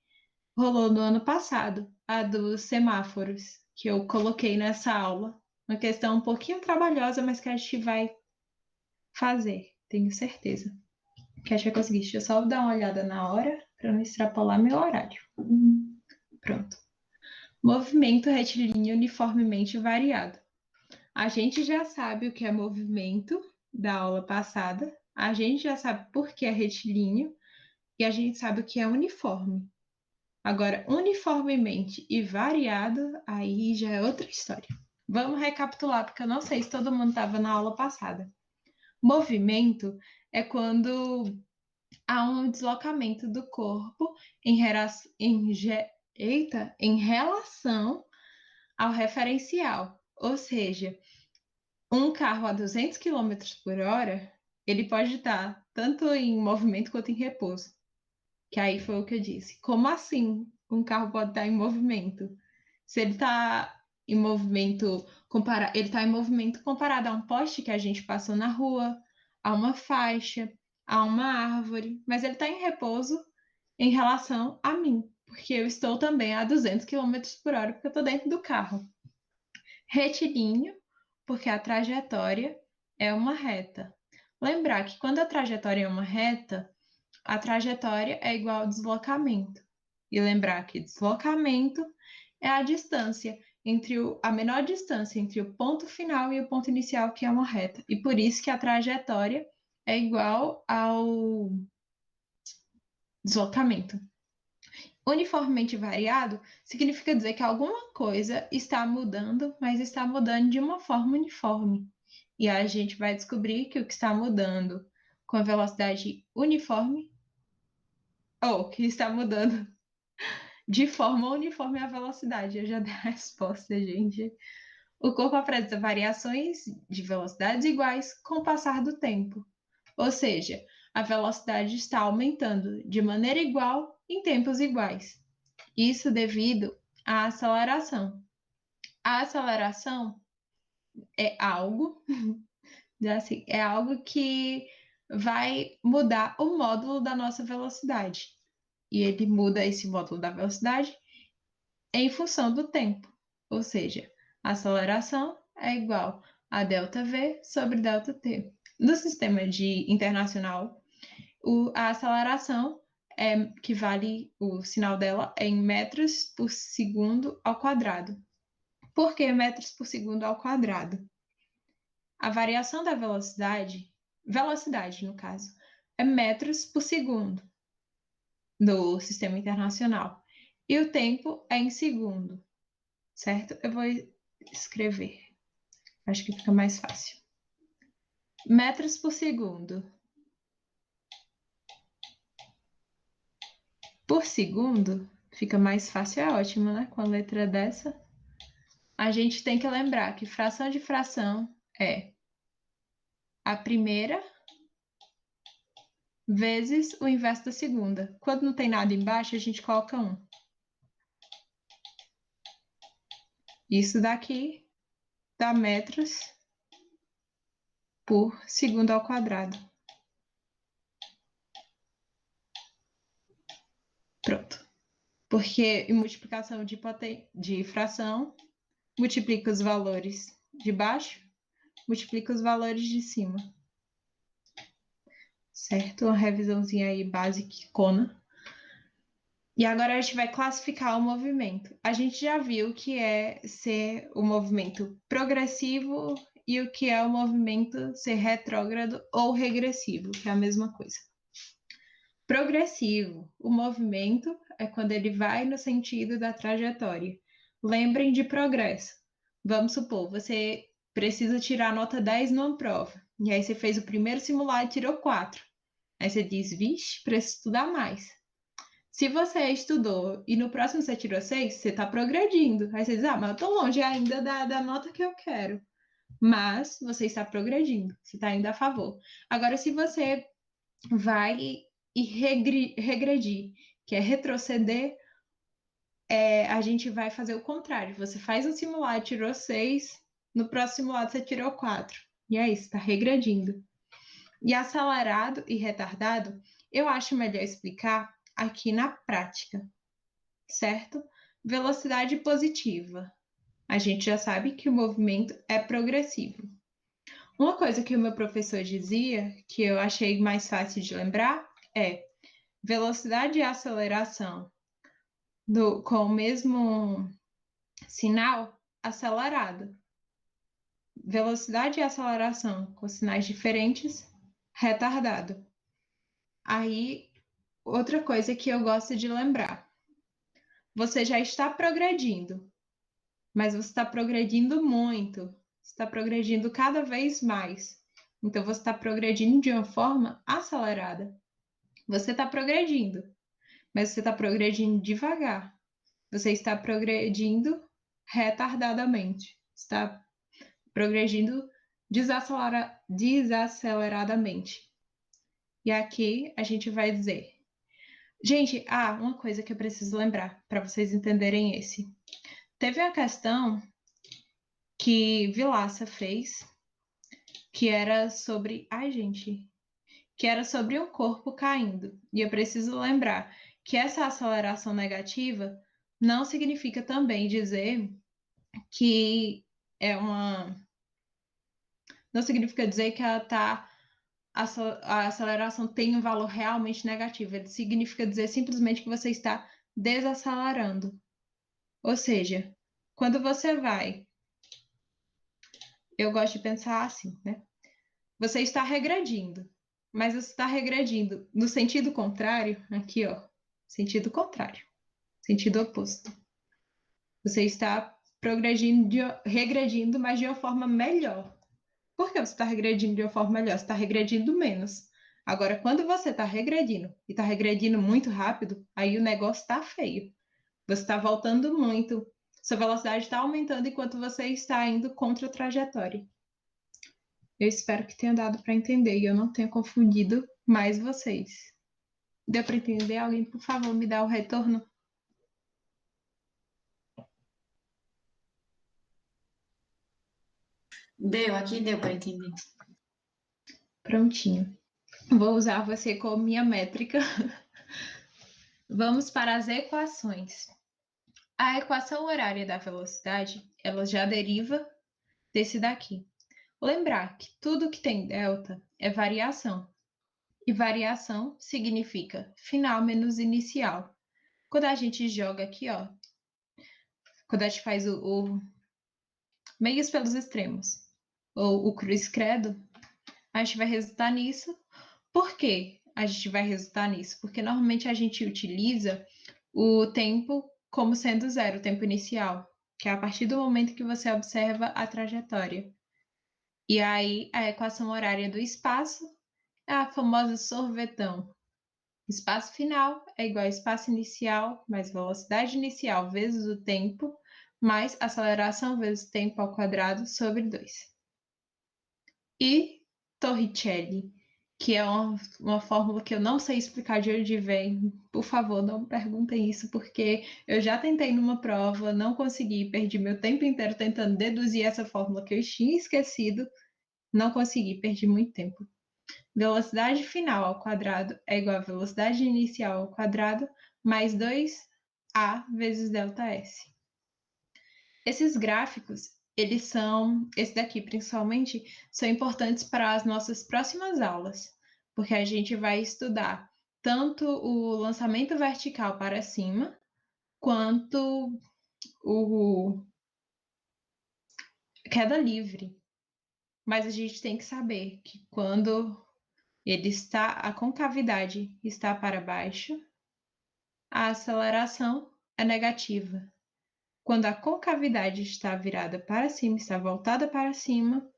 rolou no ano passado, a dos semáforos, que eu coloquei nessa aula. Uma questão um pouquinho trabalhosa, mas que a gente vai fazer, tenho certeza. Que a gente vai conseguir. Deixa eu só dar uma olhada na hora, para não extrapolar meu horário. Pronto. Movimento retilíneo uniformemente variado. A gente já sabe o que é movimento da aula passada, a gente já sabe por que é retilíneo e a gente sabe o que é uniforme. Agora, uniformemente e variado, aí já é outra história. Vamos recapitular, porque eu não sei se todo mundo estava na aula passada. Movimento é quando há um deslocamento do corpo em relação ao referencial. Ou seja, um carro a 200 km por hora, ele pode estar tanto em movimento quanto em repouso. Que aí foi o que eu disse. Como assim um carro pode estar em movimento? Se ele está em movimento ele está em movimento comparado a um poste que a gente passou na rua, a uma faixa, a uma árvore, mas ele está em repouso em relação a mim, porque eu estou também a 200 km por hora, porque eu estou dentro do carro. Retilíneo, porque a trajetória é uma reta. Lembrar que quando a trajetória é uma reta, a trajetória é igual ao deslocamento. E lembrar que deslocamento é a distância a menor distância entre o ponto final e o ponto inicial, que é uma reta. E por isso que a trajetória é igual ao deslocamento. Uniformemente variado significa dizer que alguma coisa está mudando, mas está mudando de uma forma uniforme. E a gente vai descobrir que o que está mudando com a velocidade uniforme, ou que está mudando de forma uniforme à velocidade. Eu já dei a resposta, gente. O corpo apresenta variações de velocidades iguais com o passar do tempo. Ou seja, a velocidade está aumentando de maneira igual em tempos iguais. Isso devido à aceleração. A aceleração é algo, assim, é algo que vai mudar o módulo da nossa velocidade. E ele muda esse módulo da velocidade em função do tempo. Ou seja, a aceleração é igual a ΔV sobre ΔT. No sistema internacional, a aceleração que vale o sinal dela é em metros por segundo ao quadrado. Por que metros por segundo ao quadrado? A variação da velocidade no caso, é metros por segundo no sistema internacional. E o tempo é em segundo, certo? Eu vou escrever, acho que fica mais fácil. Metros por segundo. Por segundo, fica mais fácil, é ótimo, né? Com a letra dessa. A gente tem que lembrar que fração de fração é a primeira vezes o inverso da segunda. Quando não tem nada embaixo, a gente coloca 1. Isso daqui dá metros por segundo ao quadrado. Pronto. Porque em multiplicação de fração, multiplica os valores de baixo, multiplica os valores de cima. Certo? Uma revisãozinha aí basicona. E agora a gente vai classificar o movimento. A gente já viu que é ser o movimento progressivo e o que é o movimento ser retrógrado ou regressivo, que é a mesma coisa. Progressivo, o movimento é quando ele vai no sentido da trajetória. Lembrem de progresso. Vamos supor, você precisa tirar nota 10 numa prova. E aí você fez o primeiro simulado e tirou 4. Aí você diz, vixe, preciso estudar mais. Se você estudou e no próximo você tirou 6, você está progredindo. Aí você diz, mas eu estou longe ainda da nota que eu quero. Mas você está progredindo, você está indo a favor. Agora, se você vai e regredir, que é retroceder, a gente vai fazer o contrário. Você faz um simulado, tirou 6, no próximo simulado você tirou 4. E é isso, está regredindo. E acelerado e retardado, eu acho melhor explicar aqui na prática, certo? Velocidade positiva. A gente já sabe que o movimento é progressivo. Uma coisa que o meu professor dizia, que eu achei mais fácil de lembrar, é velocidade e aceleração com o mesmo sinal, acelerado. Velocidade e aceleração com sinais diferentes, retardado. Aí, outra coisa que eu gosto de lembrar. Você já está progredindo, mas você está progredindo muito. Você está progredindo cada vez mais. Então, você está progredindo de uma forma acelerada. Você está progredindo, mas você está progredindo devagar. Você está progredindo retardadamente. Está progredindo desaceleradamente. E aqui a gente vai dizer. Gente, uma coisa que eu preciso lembrar para vocês entenderem esse. Teve uma questão que Vilaça fez, que era sobre. Ai, gente. Que era sobre um corpo caindo. E eu preciso lembrar que essa aceleração negativa não significa também dizer que é uma. Não significa dizer que ela tá. A aceleração tem um valor realmente negativo. Ele significa dizer simplesmente que você está desacelerando. Ou seja, quando você vai. Eu gosto de pensar assim, né? Você está regredindo, mas você está regredindo no sentido contrário, aqui, ó, sentido contrário, sentido oposto. Você está regredindo, mas de uma forma melhor. Por que você está regredindo de uma forma melhor? Você está regredindo menos. Agora, quando você está regredindo e está regredindo muito rápido, aí o negócio está feio. Você está voltando muito. Sua velocidade está aumentando enquanto você está indo contra a trajetória. Eu espero que tenha dado para entender e eu não tenha confundido mais vocês. Deu para entender? Alguém, por favor, me dá o retorno? Aqui deu para entender. Prontinho. Vou usar você como minha métrica. Vamos para as equações. A equação horária da velocidade, ela já deriva desse daqui. Lembrar que tudo que tem delta é variação. E variação significa final menos inicial. Quando a gente joga aqui, ó, quando a gente faz o meios pelos extremos, ou o cruz credo, a gente vai resultar nisso. Por que a gente vai resultar nisso? Porque normalmente a gente utiliza o tempo como sendo zero, o tempo inicial, que é a partir do momento que você observa a trajetória. E aí a equação horária do espaço é a famosa sorvetão. Espaço final é igual a espaço inicial mais velocidade inicial vezes o tempo, mais aceleração vezes tempo ao quadrado sobre 2. E Torricelli, que é uma fórmula que eu não sei explicar de onde vem. Por favor, não me perguntem isso, porque eu já tentei numa prova, não consegui, perdi meu tempo inteiro tentando deduzir essa fórmula que eu tinha esquecido, não consegui, perdi muito tempo. Velocidade final ao quadrado é igual a velocidade inicial ao quadrado mais 2a vezes ΔS. Esses gráficos, esse daqui principalmente, são importantes para as nossas próximas aulas, porque a gente vai estudar tanto o lançamento vertical para cima, quanto o queda livre. Mas a gente tem que saber que quando a concavidade está para baixo, a aceleração é negativa. Quando a concavidade está virada para cima, está voltada para cima,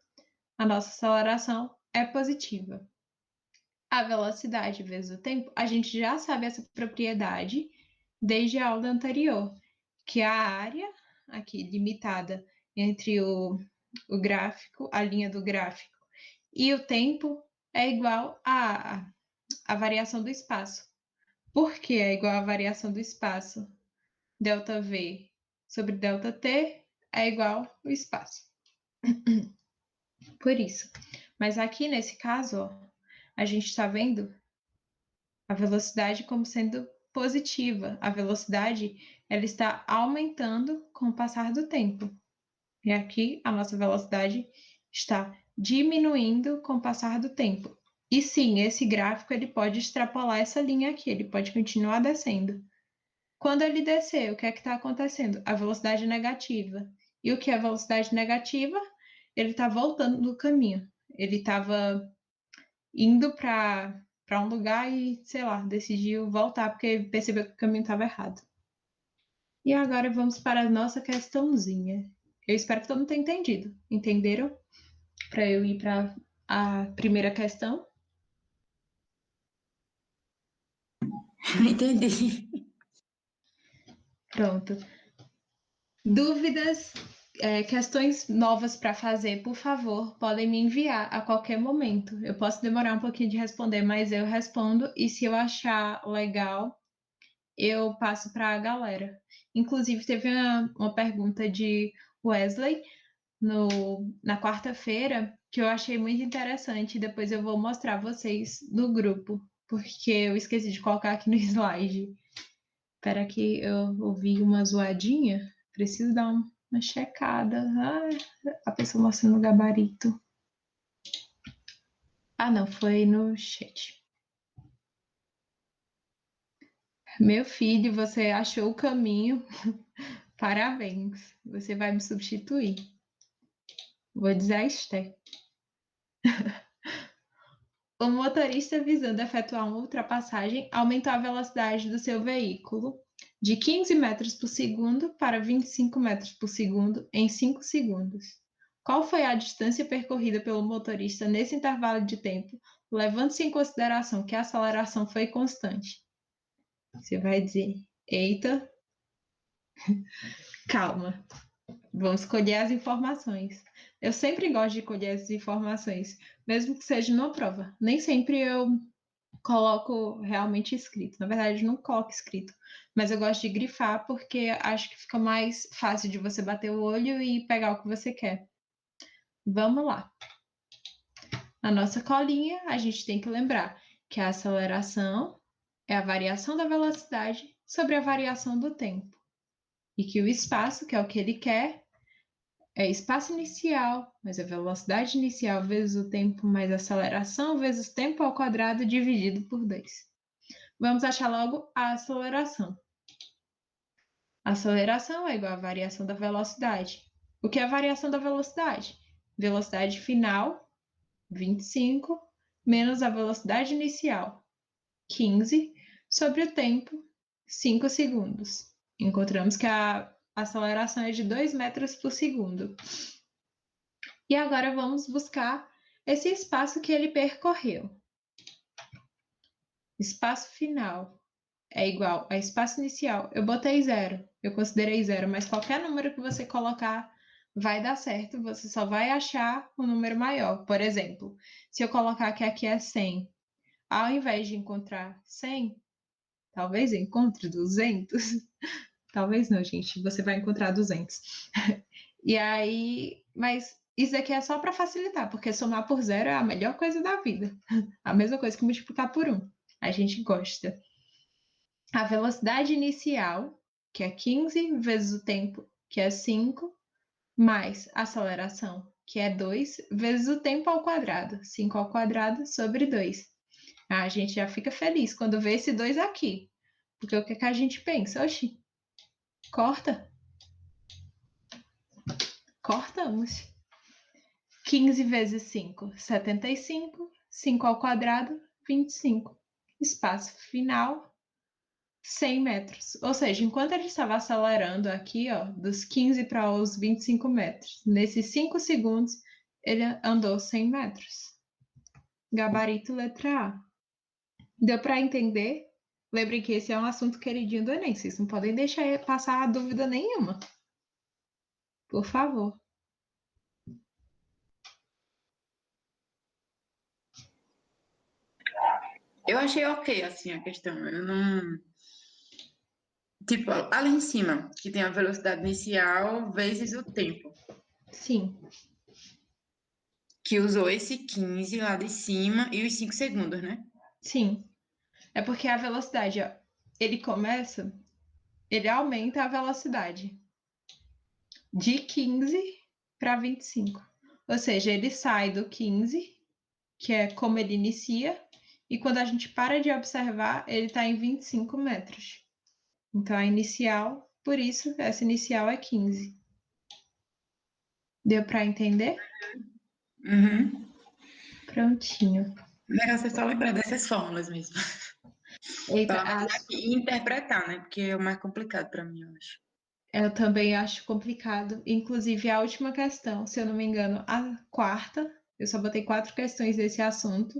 a nossa aceleração é positiva. A velocidade vezes o tempo, a gente já sabe essa propriedade desde a aula anterior, que a área aqui limitada entre o gráfico, a linha do gráfico, e o tempo é igual à variação do espaço. Por que é igual à variação do espaço? ΔV sobre ΔT é igual ao espaço. Por isso. Mas aqui nesse caso, ó, a gente está vendo a velocidade como sendo positiva. A velocidade ela está aumentando com o passar do tempo. E aqui a nossa velocidade está diminuindo com o passar do tempo. E sim, esse gráfico ele pode extrapolar essa linha aqui, ele pode continuar descendo. Quando ele descer, o que é que está acontecendo? A velocidade negativa. E o que é velocidade negativa? Ele está voltando do caminho. Ele estava indo para um lugar e, sei lá, decidiu voltar porque percebeu que o caminho estava errado. E agora vamos para a nossa questãozinha. Eu espero que todo mundo tenha entendido. Entenderam? Para eu ir para a primeira questão. Entendi. Pronto. Dúvidas, questões novas para fazer, por favor, podem me enviar a qualquer momento. Eu posso demorar um pouquinho de responder, mas eu respondo. E se eu achar legal, eu passo para a galera. Inclusive, teve uma pergunta de Wesley na quarta-feira que eu achei muito interessante. Depois eu vou mostrar vocês no grupo, porque eu esqueci de colocar aqui no slide. Espera que eu ouvi uma zoadinha. Preciso dar uma checada. A pessoa mostrando o gabarito. Ah, não, foi no chat. Meu filho, você achou o caminho. Parabéns. Você vai me substituir. Vou dizer a Esté. O motorista, visando efetuar uma ultrapassagem, aumentou a velocidade do seu veículo de 15 metros por segundo para 25 metros por segundo em 5 segundos. Qual foi a distância percorrida pelo motorista nesse intervalo de tempo, levando-se em consideração que a aceleração foi constante? Você vai dizer, eita, calma, vamos colher as informações. Eu sempre gosto de colher as informações, mesmo que seja numa prova. Nem sempre eu coloco realmente escrito. Na verdade, não coloco escrito, mas eu gosto de grifar porque acho que fica mais fácil de você bater o olho e pegar o que você quer. Vamos lá. Na nossa colinha, a gente tem que lembrar que a aceleração é a variação da velocidade sobre a variação do tempo. E que o espaço, que é o que ele quer, é espaço inicial, mais a velocidade inicial vezes o tempo, mais a aceleração vezes o tempo ao quadrado dividido por 2. Vamos achar logo a aceleração. A aceleração é igual à variação da velocidade. O que é a variação da velocidade? Velocidade final, 25, menos a velocidade inicial, 15, sobre o tempo, 5 segundos. Encontramos que a aceleração é de 2 metros por segundo. E agora vamos buscar esse espaço que ele percorreu. Espaço final é igual a espaço inicial. Eu botei 0, eu considerei 0, mas qualquer número que você colocar vai dar certo, você só vai achar um número maior. Por exemplo, se eu colocar que aqui é 100, ao invés de encontrar 100, talvez eu encontre 200. Talvez não, gente, você vai encontrar 200. E aí, mas isso aqui é só para facilitar, porque somar por 0 é a melhor coisa da vida. A mesma coisa que multiplicar por 1. A gente gosta. A velocidade inicial, que é 15, vezes o tempo, que é 5, mais a aceleração, que é 2, vezes o tempo ao quadrado, 5 ao quadrado sobre 2. A gente já fica feliz quando vê esse 2 aqui. Porque o que, que a gente pensa? Oxi, corta. Cortamos. 15 vezes 5, 75. 5 ao quadrado, 25. Espaço final, 100 metros. Ou seja, enquanto ele estava acelerando aqui, ó, dos 15 para os 25 metros, nesses 5 segundos, ele andou 100 metros. Gabarito letra A. Deu para entender? Lembrem que esse é um assunto queridinho do Enem. Vocês não podem deixar passar dúvida nenhuma. Por favor. Eu achei ok, assim, a questão. Eu não. Tipo, ali em cima, que tem a velocidade inicial vezes o tempo. Sim, Que usou esse 15 lá de cima e os 5 segundos, né? sim. É porque a velocidade, ó, ele começa, ele aumenta a velocidade de 15 para 25. Ou seja, ele sai do 15, que é como ele inicia, e quando a gente para de observar, ele está em 25 metros. Então, a inicial, por isso, essa inicial é 15. Deu para entender? Uhum. Prontinho. O negócio é só lembrar dessas fórmulas mesmo. Eita, Pelo menos aqui, e interpretar, né? Porque é o mais complicado para mim, eu acho. eu também acho complicado. Inclusive, a última questão, se eu não me engano, a quarta, eu só botei 4 questões desse assunto,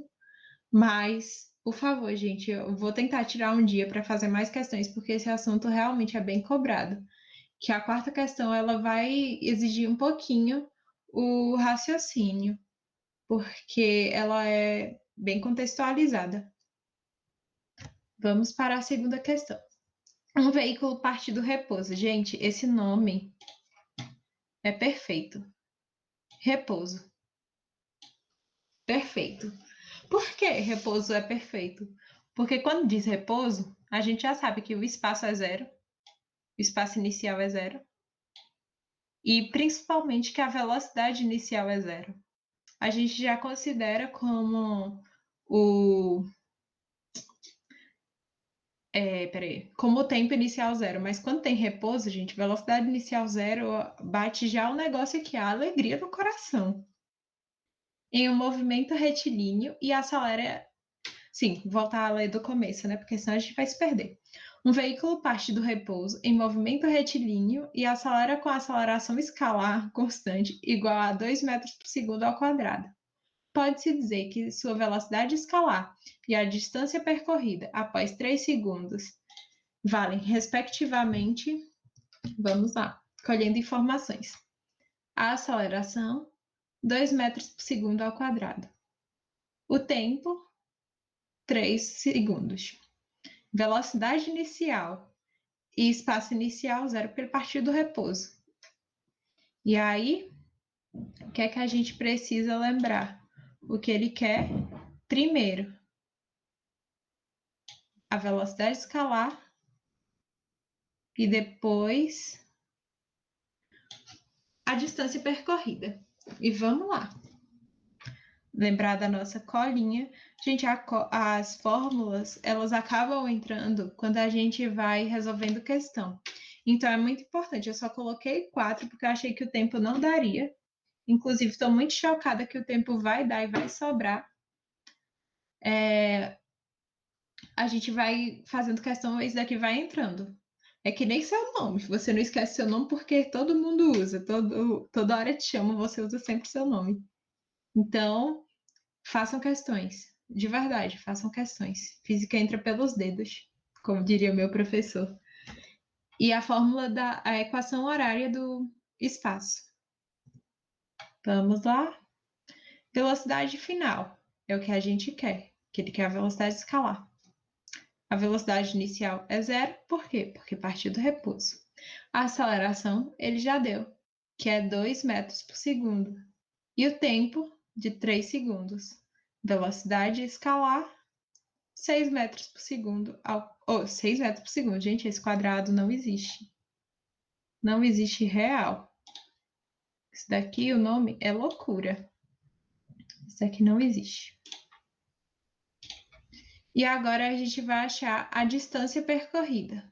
mas, por favor, gente, eu vou tentar tirar um dia para fazer mais questões, porque esse assunto realmente é bem cobrado. Que a quarta questão, ela vai exigir um pouquinho o raciocínio, porque ela é bem contextualizada. Vamos para a segunda questão. Um veículo parte do repouso. Gente, esse nome é perfeito. Repouso. Perfeito. Por que repouso é perfeito? Porque quando diz repouso, a gente já sabe que o espaço é zero, o espaço inicial é zero, e principalmente que a velocidade inicial é zero. A gente já considera como o. Como o tempo inicial zero, mas quando tem repouso, gente, velocidade inicial zero bate já o negócio aqui, a alegria no coração. Em um movimento retilíneo e acelera. Sim, voltar a ler do começo, né? Porque senão a gente vai se perder. Um veículo parte do repouso em movimento retilíneo e acelera com aceleração escalar constante igual a 2 metros por segundo ao quadrado. Pode-se dizer que sua velocidade escalar e a distância percorrida após 3 segundos valem, respectivamente, vamos lá, colhendo informações. A aceleração, 2 metros por segundo ao quadrado. O tempo, 3 segundos. Velocidade inicial e espaço inicial, zero, porque ele partiu do repouso. E aí, o que é que a gente precisa lembrar? O que ele quer? Primeiro, a velocidade escalar e depois a distância percorrida. E vamos lá. Lembrar da nossa colinha. Gente, as fórmulas, elas acabam entrando quando a gente vai resolvendo questão. Então, é muito importante. Eu só coloquei 4 porque eu achei que o tempo não daria. Inclusive, estou muito chocada que o tempo vai dar e vai sobrar. A gente vai fazendo questão, esse daqui vai entrando. É que nem seu nome. Você não esquece seu nome porque todo mundo usa. Toda hora te chama, você usa sempre seu nome. Então, façam questões. De verdade, façam questões. Física entra pelos dedos, como diria meu professor. E a fórmula a equação horária do espaço. Vamos lá? Velocidade final é o que a gente quer, que ele quer a velocidade escalar. A velocidade inicial é zero, por quê? Porque partiu do repouso. A aceleração ele já deu, que é 2 metros por segundo. E o tempo de 3 segundos. Velocidade escalar, 6 metros por segundo. 6 metros por segundo. Gente, esse quadrado não existe. Não existe real. Isso daqui, o nome é loucura. Isso daqui não existe. E agora a gente vai achar a distância percorrida.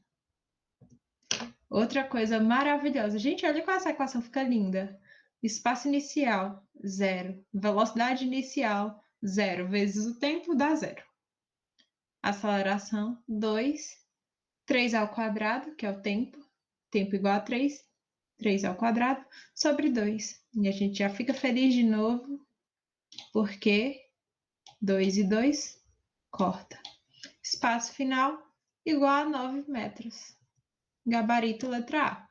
Outra coisa maravilhosa. Gente, olha como essa equação fica linda. Espaço inicial, 0. Velocidade inicial, 0. Vezes o tempo dá 0. Aceleração, 2. 3 ao quadrado, que é o tempo. Tempo igual a 3. 3 ao quadrado, sobre 2. E a gente já fica feliz de novo, porque 2 e 2 corta. Espaço final, igual a 9 metros. Gabarito letra A.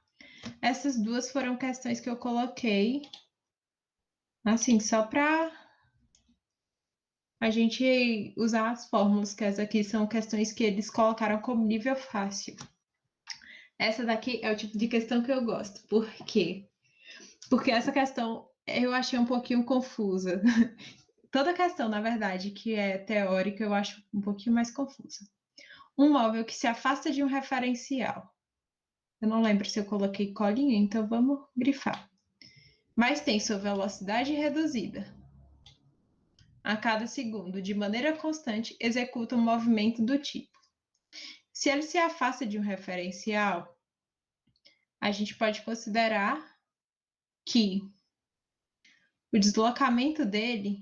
Essas duas foram questões que eu coloquei, assim, só para a gente usar as fórmulas, que essas aqui são questões que eles colocaram como nível fácil. Essa daqui é o tipo de questão que eu gosto. Por quê? Porque essa questão eu achei um pouquinho confusa. Toda questão, na verdade, que é teórica, eu acho um pouquinho mais confusa. Um móvel que se afasta de um referencial. Eu não lembro se eu coloquei colinha, então vamos grifar. Mas tem sua velocidade reduzida. A cada segundo, de maneira constante, executa um movimento do tipo. Se ele se afasta de um referencial, a gente pode considerar que o deslocamento dele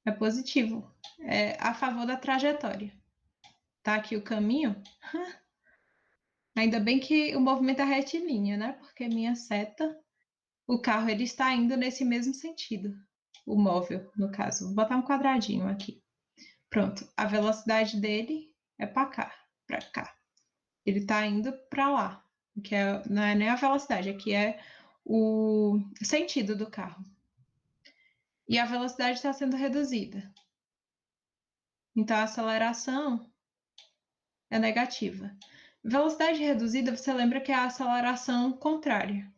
é positivo, é a favor da trajetória. Tá aqui o caminho. Ainda bem que o movimento é retilíneo, né? Porque minha seta, o carro, ele está indo nesse mesmo sentido. O móvel, no caso. Vou botar um quadradinho aqui. Pronto. A velocidade dele é para cá, para cá. Ele está indo para lá. Que não é nem a velocidade, aqui é o sentido do carro. E a velocidade está sendo reduzida. Então, a aceleração é negativa. Velocidade reduzida, você lembra que é a aceleração contrária.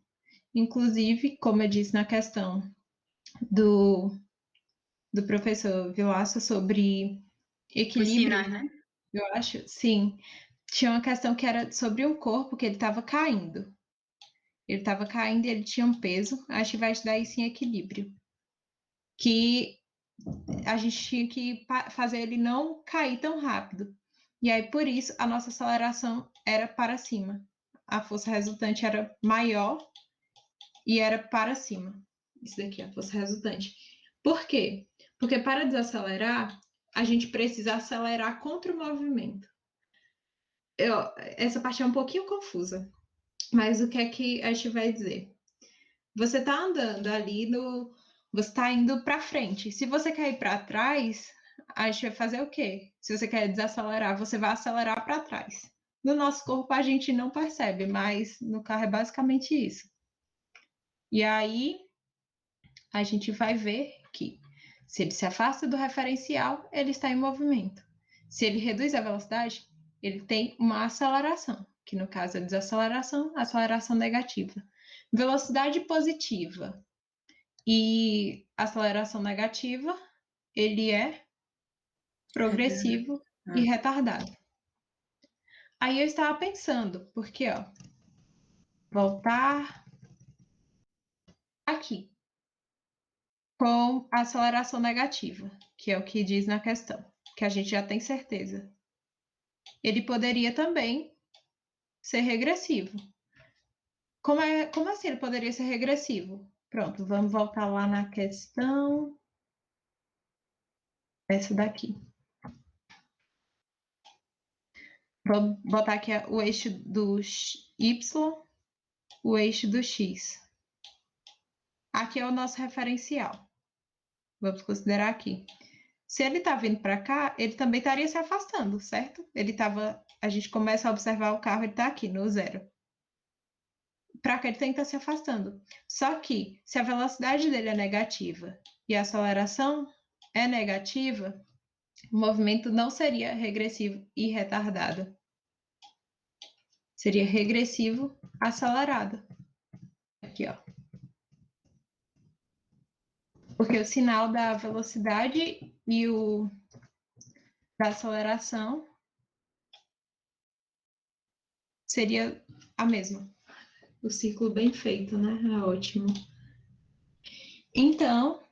Inclusive, como eu disse na questão do professor Vilaça sobre equilíbrio, Os sinais, né? eu acho, sim, tinha uma questão que era sobre um corpo que ele estava caindo. Ele estava caindo e ele tinha um peso, acho que vai dar isso em equilíbrio. Que a gente tinha que fazer ele não cair tão rápido. E aí, por isso, a nossa aceleração era para cima. A força resultante era maior e era para cima. Isso daqui é a força resultante. Por quê? Porque para desacelerar, a gente precisa acelerar contra o movimento. Essa parte é um pouquinho confusa, mas o que é que a gente vai dizer? Você está andando ali você está indo para frente. Se você quer ir para trás, a gente vai fazer o quê? Se você quer desacelerar, você vai acelerar para trás. No nosso corpo a gente não percebe, mas no carro é basicamente isso. E aí a gente vai ver que se ele se afasta do referencial, ele está em movimento. Se ele reduz a velocidade, ele tem uma aceleração, que no caso é desaceleração, aceleração negativa. Velocidade positiva e aceleração negativa, ele é progressivo e retardado. Aí eu estava pensando, porque, ó, voltar aqui com aceleração negativa, que é o que diz na questão, que a gente já tem certeza. Ele poderia também ser regressivo. Como assim ele poderia ser regressivo? Pronto, vamos voltar lá na questão. Essa daqui. Vou botar aqui o eixo do Y, o eixo do X. Aqui é o nosso referencial. Vamos considerar aqui. Se ele está vindo para cá, ele também estaria se afastando, certo? A gente começa a observar o carro, ele está aqui no 0. Para cá ele tem que estar se afastando. Só que, se a velocidade dele é negativa e a aceleração é negativa, o movimento não seria regressivo e retardado. Seria regressivo acelerado. Aqui, ó. Porque o sinal da velocidade e o da aceleração seria a mesma. O círculo bem feito, né? É ótimo. Então,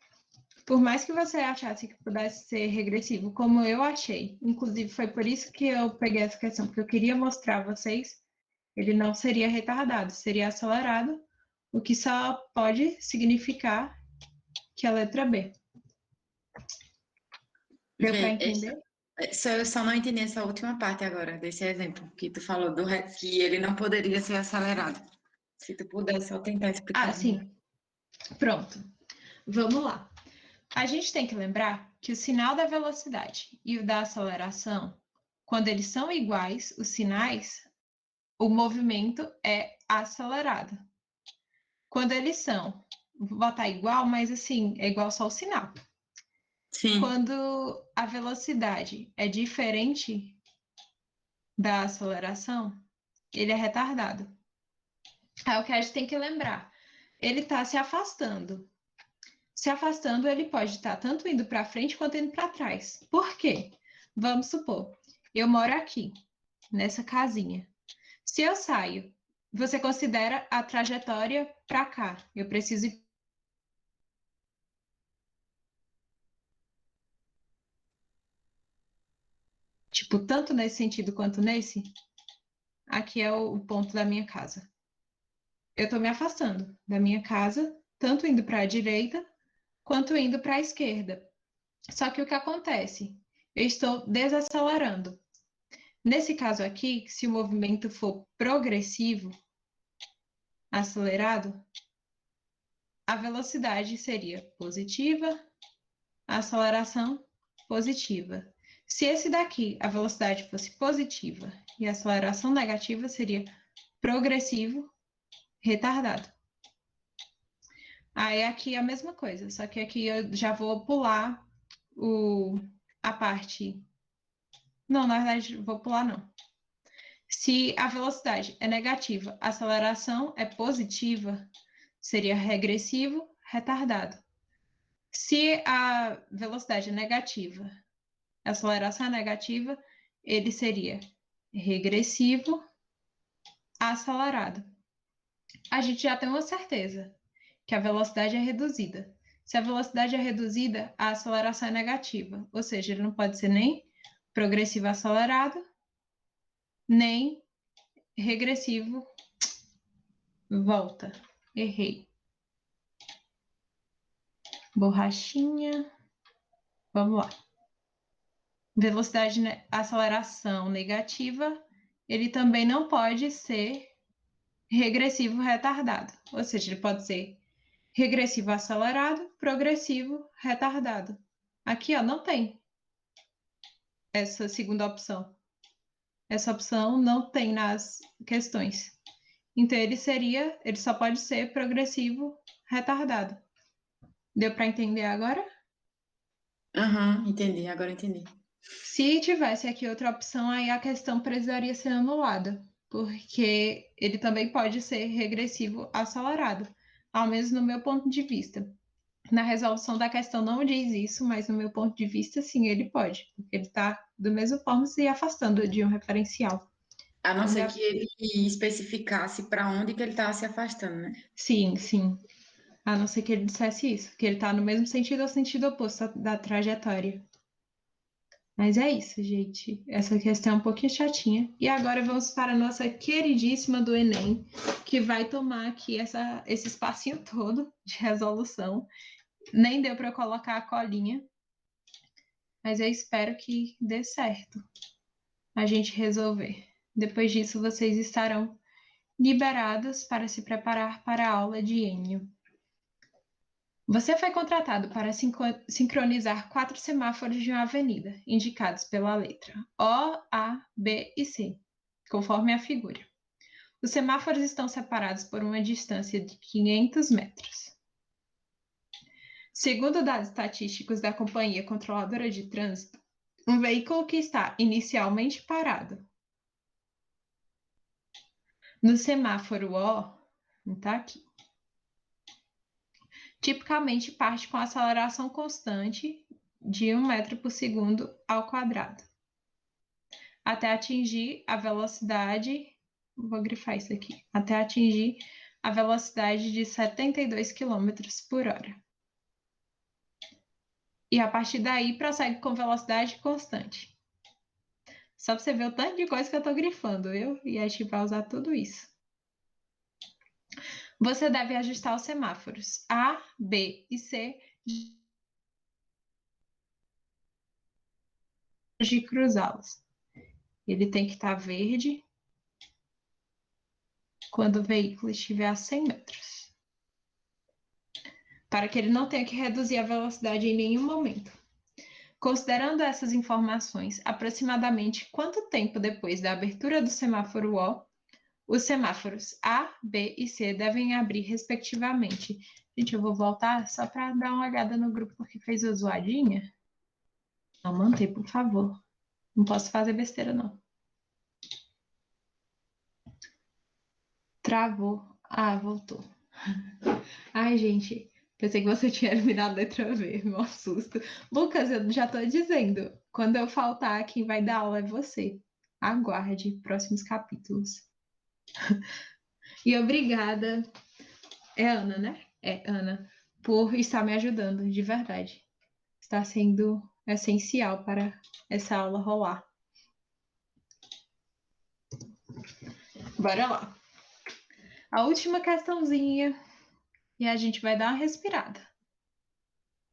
por mais que você achasse que pudesse ser regressivo, como eu achei, inclusive foi por isso que eu peguei essa questão, porque eu queria mostrar a vocês, ele não seria retardado, seria acelerado, o que só pode significar que é a letra B. Deu para entender? Eu só não entendi essa última parte agora, desse exemplo, que tu falou que ele não poderia ser acelerado. Se tu pudesse só tentar explicar. Ah, sim. Pronto. Vamos lá. A gente tem que lembrar que o sinal da velocidade e o da aceleração, quando eles são iguais, os sinais, o movimento é acelerado. Quando eles são, vou botar igual, mas assim, é igual só o sinal. Sim. Quando a velocidade é diferente da aceleração, ele é retardado. É o que a gente tem que lembrar. Ele está se afastando. Se afastando, ele pode estar tanto indo para frente quanto indo para trás. Por quê? Vamos supor, eu moro aqui, nessa casinha. Se eu saio, você considera a trajetória para cá. Eu preciso ir. Tipo, tanto nesse sentido quanto nesse, aqui é o ponto da minha casa. Eu estou me afastando da minha casa, tanto indo para a direita quanto indo para a esquerda. Só que o que acontece? Eu estou desacelerando. Nesse caso aqui, se o movimento for progressivo, acelerado, a velocidade seria positiva, a aceleração positiva. Se esse daqui, a velocidade fosse positiva e a aceleração negativa, seria progressivo, retardado. Aí aqui é a mesma coisa, só que aqui eu já vou pular a parte... Não, na verdade, vou pular não. Se a velocidade é negativa, a aceleração é positiva, seria regressivo, retardado. Se a velocidade é negativa, a aceleração é negativa, ele seria regressivo, acelerado. A gente já tem uma certeza que a velocidade é reduzida. Se a velocidade é reduzida, a aceleração é negativa, ou seja, ele não pode ser nem progressivo acelerado, nem regressivo. Volta. Errei. Borrachinha. Vamos lá. Velocidade, aceleração negativa, ele também não pode ser regressivo retardado. Ou seja, ele pode ser regressivo acelerado, progressivo retardado. Aqui, ó, não tem essa segunda opção. Essa opção não tem nas questões. Então, ele só pode ser progressivo retardado. Deu para entender agora? Aham, entendi, agora entendi. Se tivesse aqui outra opção, aí a questão precisaria ser anulada, porque ele também pode ser regressivo acelerado, ao menos no meu ponto de vista. Na resolução da questão não diz isso, mas no meu ponto de vista, sim, ele pode, porque ele está, da mesma forma, se afastando de um referencial. A não ser que ele especificasse para onde que ele estava se afastando, né? Sim, sim. A não ser que ele dissesse isso, que ele está no mesmo sentido ou sentido oposto da trajetória. Mas é isso, gente. Essa questão é um pouquinho chatinha. E agora vamos para a nossa queridíssima do Enem, que vai tomar aqui esse espacinho todo de resolução. Nem deu para colocar a colinha, mas eu espero que dê certo a gente resolver. Depois disso, vocês estarão liberados para se preparar para a aula de Enio. Você foi contratado para sincronizar 4 semáforos de uma avenida, indicados pela letra O, A, B e C, conforme a figura. Os semáforos estão separados por uma distância de 500 metros. Segundo dados estatísticos da Companhia Controladora de Trânsito, um veículo que está inicialmente parado no semáforo O, não está aqui, tipicamente parte com aceleração constante de 1 metro por segundo ao quadrado, até atingir a velocidade, vou grifar isso aqui, até atingir a velocidade de 72 km por hora. E a partir daí prossegue com velocidade constante. Só para você ver o tanto de coisa que eu estou grifando, viu? E a gente vai usar tudo isso. Você deve ajustar os semáforos A, B e C de cruzá-los. Ele tem que estar verde quando o veículo estiver a 100 metros. Para que ele não tenha que reduzir a velocidade em nenhum momento. Considerando essas informações, aproximadamente quanto tempo depois da abertura do semáforo O, os semáforos A, B e C devem abrir respectivamente? Gente, eu vou voltar só para dar uma olhada no grupo que fez a zoadinha. Não, mantém, por favor. Não posso fazer besteira, não. Travou. Ah, voltou. Ai, gente, pensei que você tinha eliminado a letra V, meu susto. Lucas, eu já tô dizendo, quando eu faltar, quem vai dar aula é você. Aguarde próximos capítulos. E obrigada. É Ana, né? É Ana, por estar me ajudando, de verdade. Está sendo essencial para essa aula rolar. Bora lá. A última questãozinha e a gente vai dar uma respirada.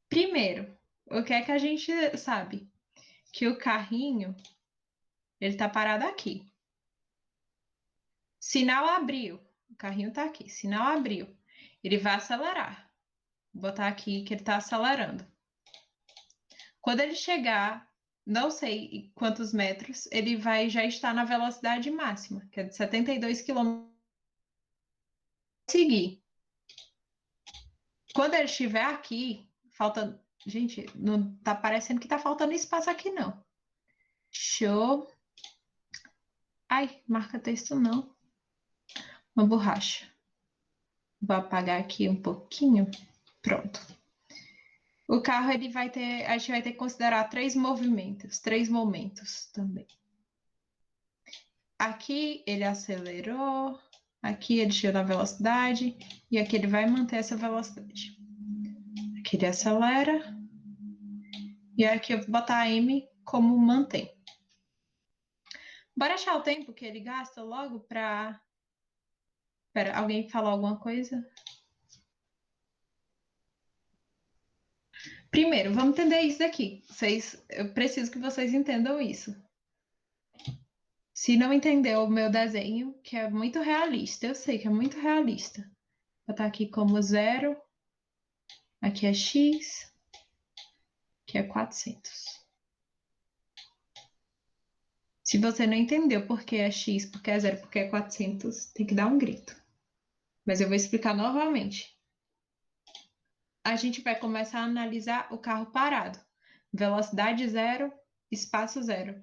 Primeiro, o que é que a gente sabe? Que o carrinho, ele tá parado aqui. Sinal abriu. O carrinho tá aqui. Sinal abriu. Ele vai acelerar. Vou botar aqui que ele tá acelerando. Quando ele chegar, não sei quantos metros, ele vai já estar na velocidade máxima, que é de 72 km. Seguir. Quando ele estiver aqui, falta... Gente, não tá parecendo que tá faltando espaço aqui, não. Show. Ai, marca texto não. Uma borracha. Vou apagar aqui um pouquinho. Pronto. O carro, ele vai ter... A gente vai ter que considerar três momentos também. Aqui ele acelerou, aqui ele chegou na velocidade e aqui ele vai manter essa velocidade. Aqui ele acelera e aqui eu vou botar a M como mantém. Bora achar o tempo que ele gasta logo para... Espera, alguém falou alguma coisa? Primeiro, vamos entender isso daqui. Eu preciso que vocês entendam isso. Se não entendeu o meu desenho, que é muito realista, eu sei que é muito realista. Vou botar aqui como 0, aqui é x, aqui é 400. Se você não entendeu por que é x, por que é 0, por que é 400, tem que dar um grito. Mas eu vou explicar novamente. A gente vai começar a analisar o carro parado. Velocidade 0, espaço 0.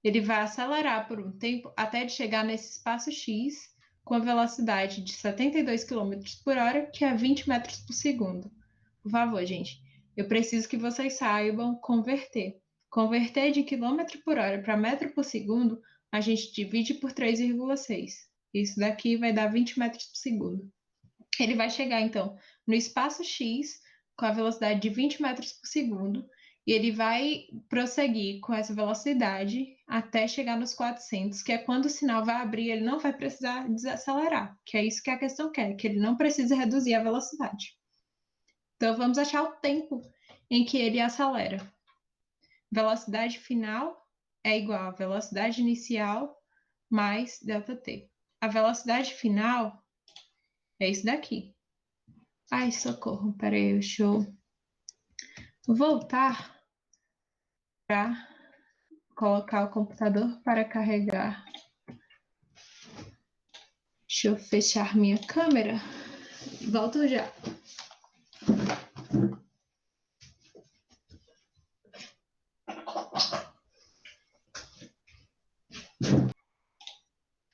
Ele vai acelerar por um tempo até de chegar nesse espaço x com a velocidade de 72 km por hora, que é 20 metros por segundo. Por favor, gente, eu preciso que vocês saibam converter. Converter de quilômetro por hora para metro por segundo, a gente divide por 3,6. Isso daqui vai dar 20 metros por segundo. Ele vai chegar, então, no espaço x com a velocidade de 20 metros por segundo e ele vai prosseguir com essa velocidade até chegar nos 400, que é quando o sinal vai abrir, ele não vai precisar desacelerar, que é isso que a questão quer, que ele não precisa reduzir a velocidade. Então, vamos achar o tempo em que ele acelera. Velocidade final é igual a velocidade inicial mais ΔT. A velocidade final é isso daqui. Ai, socorro, peraí, deixa eu voltar para colocar o computador para carregar. Deixa eu fechar minha câmera. Volto já.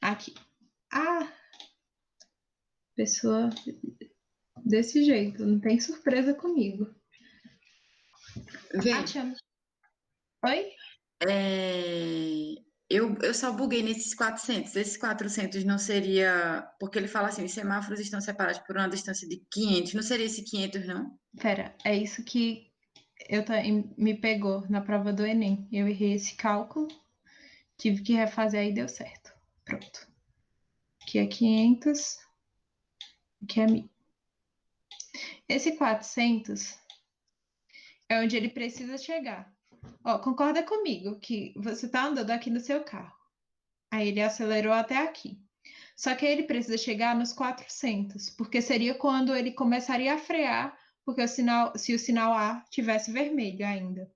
Aqui. Ah! Pessoa desse jeito, não tem surpresa comigo. Vê, Chama. Oi? eu só buguei nesses 400. Esses 400 não seria... Porque ele fala assim, os semáforos estão separados por uma distância de 500. Não seria esse 500, não? Pera, é isso que me pegou na prova do Enem. Eu errei esse cálculo, tive que refazer, aí deu certo. Pronto. Aqui é 500, aqui é 1.000. Esse 400 é onde ele precisa chegar. Ó, concorda comigo que você está andando aqui no seu carro. Aí ele acelerou até aqui. Só que aí ele precisa chegar nos 400, porque seria quando ele começaria a frear, porque se o sinal A tivesse vermelho ainda.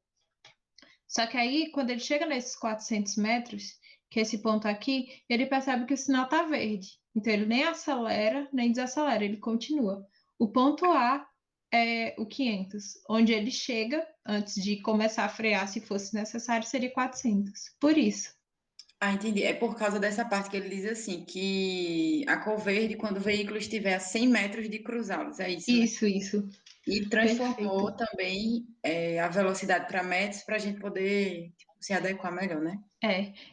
Só que aí, quando ele chega nesses 400 metros, que é esse ponto aqui, ele percebe que o sinal está verde. Então, ele nem acelera, nem desacelera, ele continua. O ponto A é o 500, onde ele chega, antes de começar a frear, se fosse necessário, seria 400. Por isso. Ah, entendi. É por causa dessa parte que ele diz assim, que a cor verde, quando o veículo estiver a 100 metros de cruzá-los, é isso, né? Isso. E Perfeito. transformou também a velocidade para metros para a gente poder tipo, se adequar melhor, né?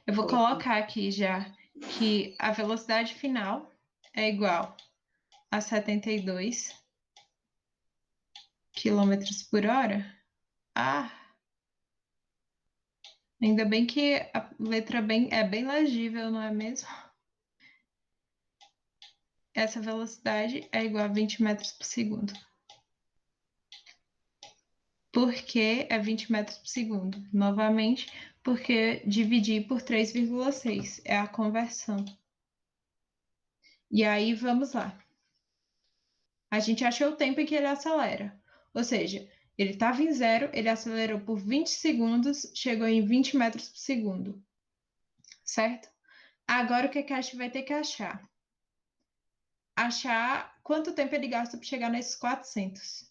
Eu vou colocar aqui já que a velocidade final é igual a 72 quilômetros por hora. Ainda bem que a letra é bem legível, não é mesmo? Essa velocidade é igual a 20 metros por segundo. Por que é 20 metros por segundo? Novamente, porque dividir por 3,6 é a conversão. E aí, vamos lá. A gente achou o tempo em que ele acelera. Ou seja, ele estava em 0, ele acelerou por 20 segundos, chegou em 20 metros por segundo. Certo? Agora, o que a gente vai ter que achar? Achar quanto tempo ele gasta para chegar nesses 400.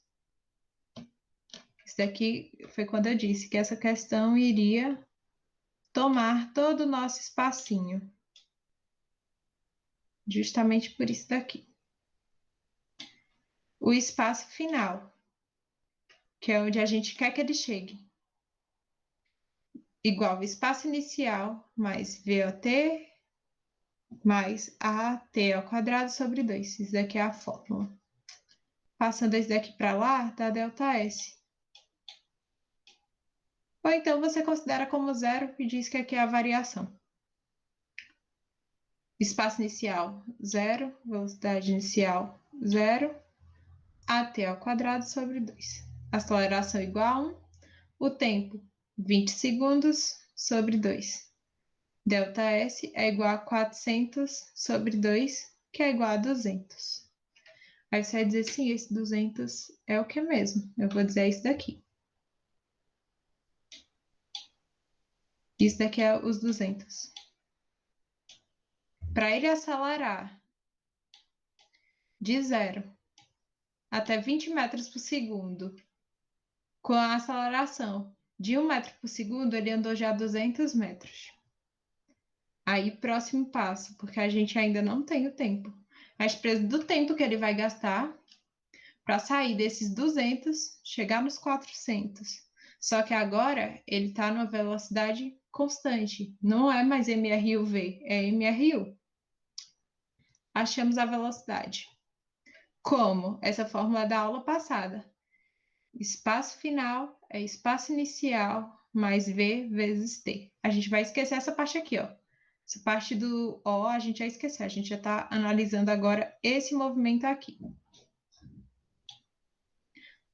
Isso daqui foi quando eu disse que essa questão iria tomar todo o nosso espacinho. Justamente por isso daqui. O espaço final, que é onde a gente quer que ele chegue, igual ao espaço inicial mais VOT mais AT ao quadrado sobre 2. Isso daqui é a fórmula. Passando esse daqui para lá, dá ΔS. Ou então você considera como zero e diz que aqui é a variação. Espaço inicial, 0. Velocidade inicial, 0. AT ao quadrado sobre 2. Aceleração igual a 1. O tempo, 20 segundos sobre 2. ΔS é igual a 400 sobre 2, que é igual a 200. Aí você vai dizer, sim, esse 200 é o que mesmo? Eu vou dizer isso daqui. Isso daqui é os 200. Para ele acelerar de 0 até 20 metros por segundo, com a aceleração de 1 metro por segundo, ele andou já 200 metros. Aí, próximo passo, porque a gente ainda não tem o tempo. A gente precisa do tempo que ele vai gastar para sair desses 200, chegar nos 400. Só que agora ele está numa velocidade constante. Não é mais MRUV, é MRU. Achamos a velocidade. Como? Essa fórmula da aula passada. Espaço final é espaço inicial mais V vezes T. A gente vai esquecer essa parte aqui, ó. Essa parte do O a gente já esqueceu. A gente já está analisando agora esse movimento aqui.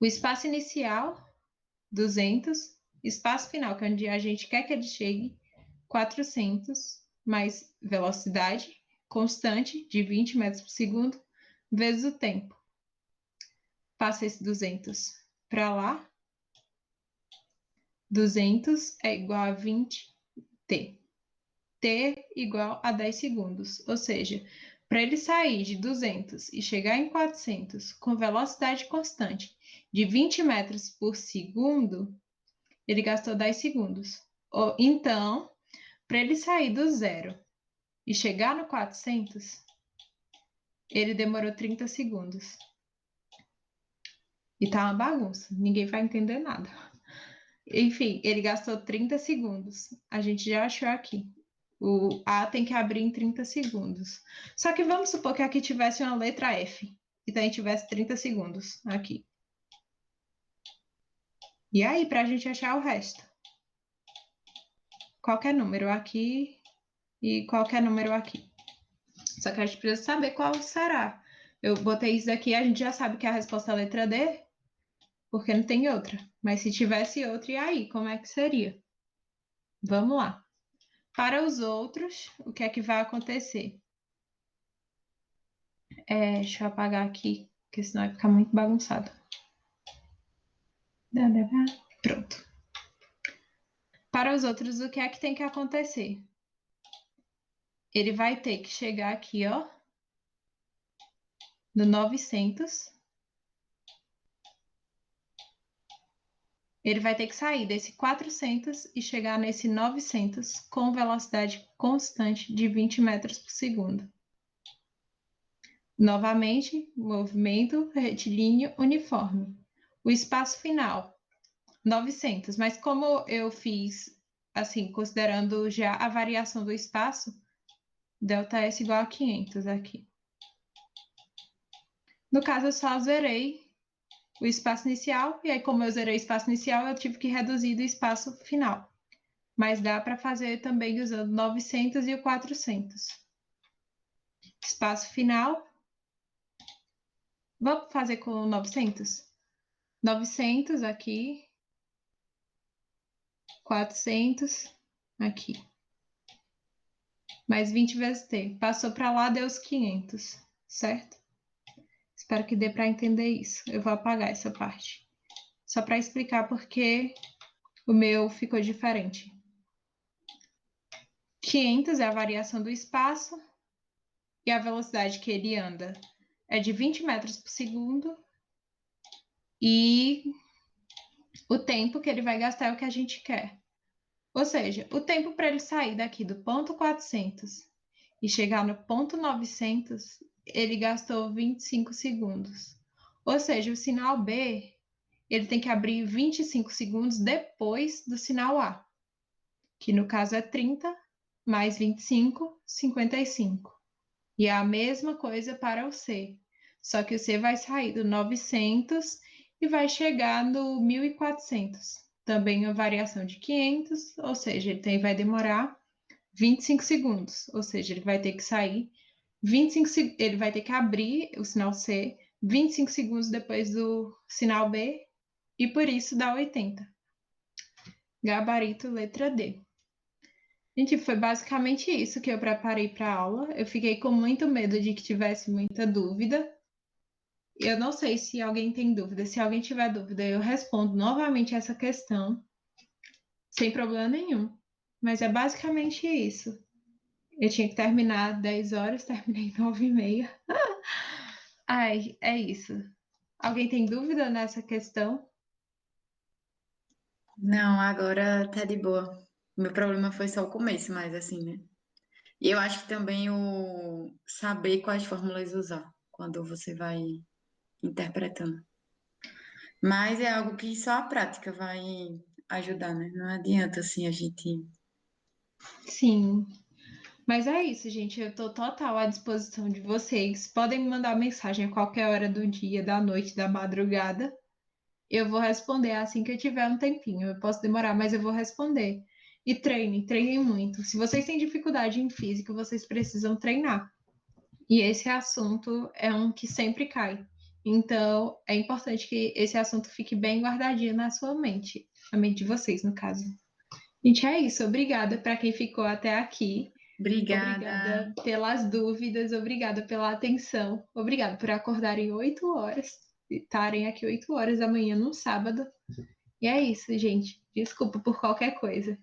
O espaço inicial, 200. Espaço final, que é onde a gente quer que ele chegue, 400. Mais velocidade constante de 20 metros por segundo, vezes o tempo. Passa esse 200 para lá. 200 é igual a 20t. T igual a 10 segundos. Ou seja, para ele sair de 200 e chegar em 400 com velocidade constante de 20 metros por segundo, ele gastou 10 segundos. Então, para ele sair do zero e chegar no 400, ele demorou 30 segundos. E tá uma bagunça, ninguém vai entender nada. Enfim, ele gastou 30 segundos. A gente já achou aqui. O A tem que abrir em 30 segundos. Só que vamos supor que aqui tivesse uma letra F. E também tivesse 30 segundos aqui. E aí, para a gente achar o resto? Qualquer número aqui e qualquer número aqui. Só que a gente precisa saber qual será. Eu botei isso daqui, a gente já sabe que a resposta é a letra D, porque não tem outra. Mas se tivesse outra, e aí? Como é que seria? Vamos lá. Para os outros, o que é que vai acontecer? Deixa eu apagar aqui, porque senão vai ficar muito bagunçado. Pronto. Para os outros, o que é que tem que acontecer? Ele vai ter que chegar aqui, ó, no 900. Ele vai ter que sair desse 400 e chegar nesse 900 com velocidade constante de 20 metros por segundo. Novamente, movimento retilíneo uniforme. O espaço final, 900. Mas como eu fiz, assim, considerando já a variação do espaço, ΔS igual a 500 aqui. No caso, eu só zerei o espaço inicial, e aí como eu zerei o espaço inicial, eu tive que reduzir do espaço final. Mas dá para fazer também usando 900 e o 400. Espaço final. Vamos fazer com 900? 900 aqui. 400 aqui. Mais 20 vezes T. Passou para lá, deu os 500, certo? Espero que dê para entender isso. Eu vou apagar essa parte. Só para explicar porque o meu ficou diferente. 500 é a variação do espaço e a velocidade que ele anda é de 20 metros por segundo e o tempo que ele vai gastar é o que a gente quer. Ou seja, o tempo para ele sair daqui do ponto 400 e chegar no ponto 900, ele gastou 25 segundos. Ou seja, o sinal B, ele tem que abrir 25 segundos depois do sinal A, que no caso é 30 mais 25, 55. E é a mesma coisa para o C, só que o C vai sair do 900 e vai chegar no 1400. Também uma variação de 500, ou seja, ele vai demorar 25 segundos, ou seja, ele vai ter que sair 25, ele vai ter que abrir o sinal C 25 segundos depois do sinal B, e por isso dá 80. Gabarito letra D. Gente, foi basicamente isso que eu preparei para a aula. Eu fiquei com muito medo de que tivesse muita dúvida. Eu não sei se alguém tem dúvida. Se alguém tiver dúvida, eu respondo novamente essa questão, sem problema nenhum. Mas é basicamente isso. Eu tinha que terminar 10 horas, terminei 9h30. Ai, é isso. Alguém tem dúvida nessa questão? Não, agora tá de boa. Meu problema foi só o começo, mas assim, né? E eu acho que também o saber quais fórmulas usar quando você vai interpretando. Mas é algo que só a prática vai ajudar, né? Não adianta assim a gente. Sim. Mas é isso, gente. Eu tô total à disposição de vocês. Podem me mandar mensagem a qualquer hora do dia, da noite, da madrugada. Eu vou responder assim que eu tiver um tempinho. Eu posso demorar, mas eu vou responder. E treinem muito. Se vocês têm dificuldade em física, vocês precisam treinar. E esse assunto é um que sempre cai. Então, é importante que esse assunto fique bem guardadinho na sua mente. A mente de vocês, no caso. Gente, é isso. Obrigada para quem ficou até aqui. Obrigada. Obrigada pelas dúvidas, obrigada pela atenção, obrigada por acordarem 8 horas, e estarem aqui 8 horas da manhã num sábado. E é isso, gente. Desculpa por qualquer coisa.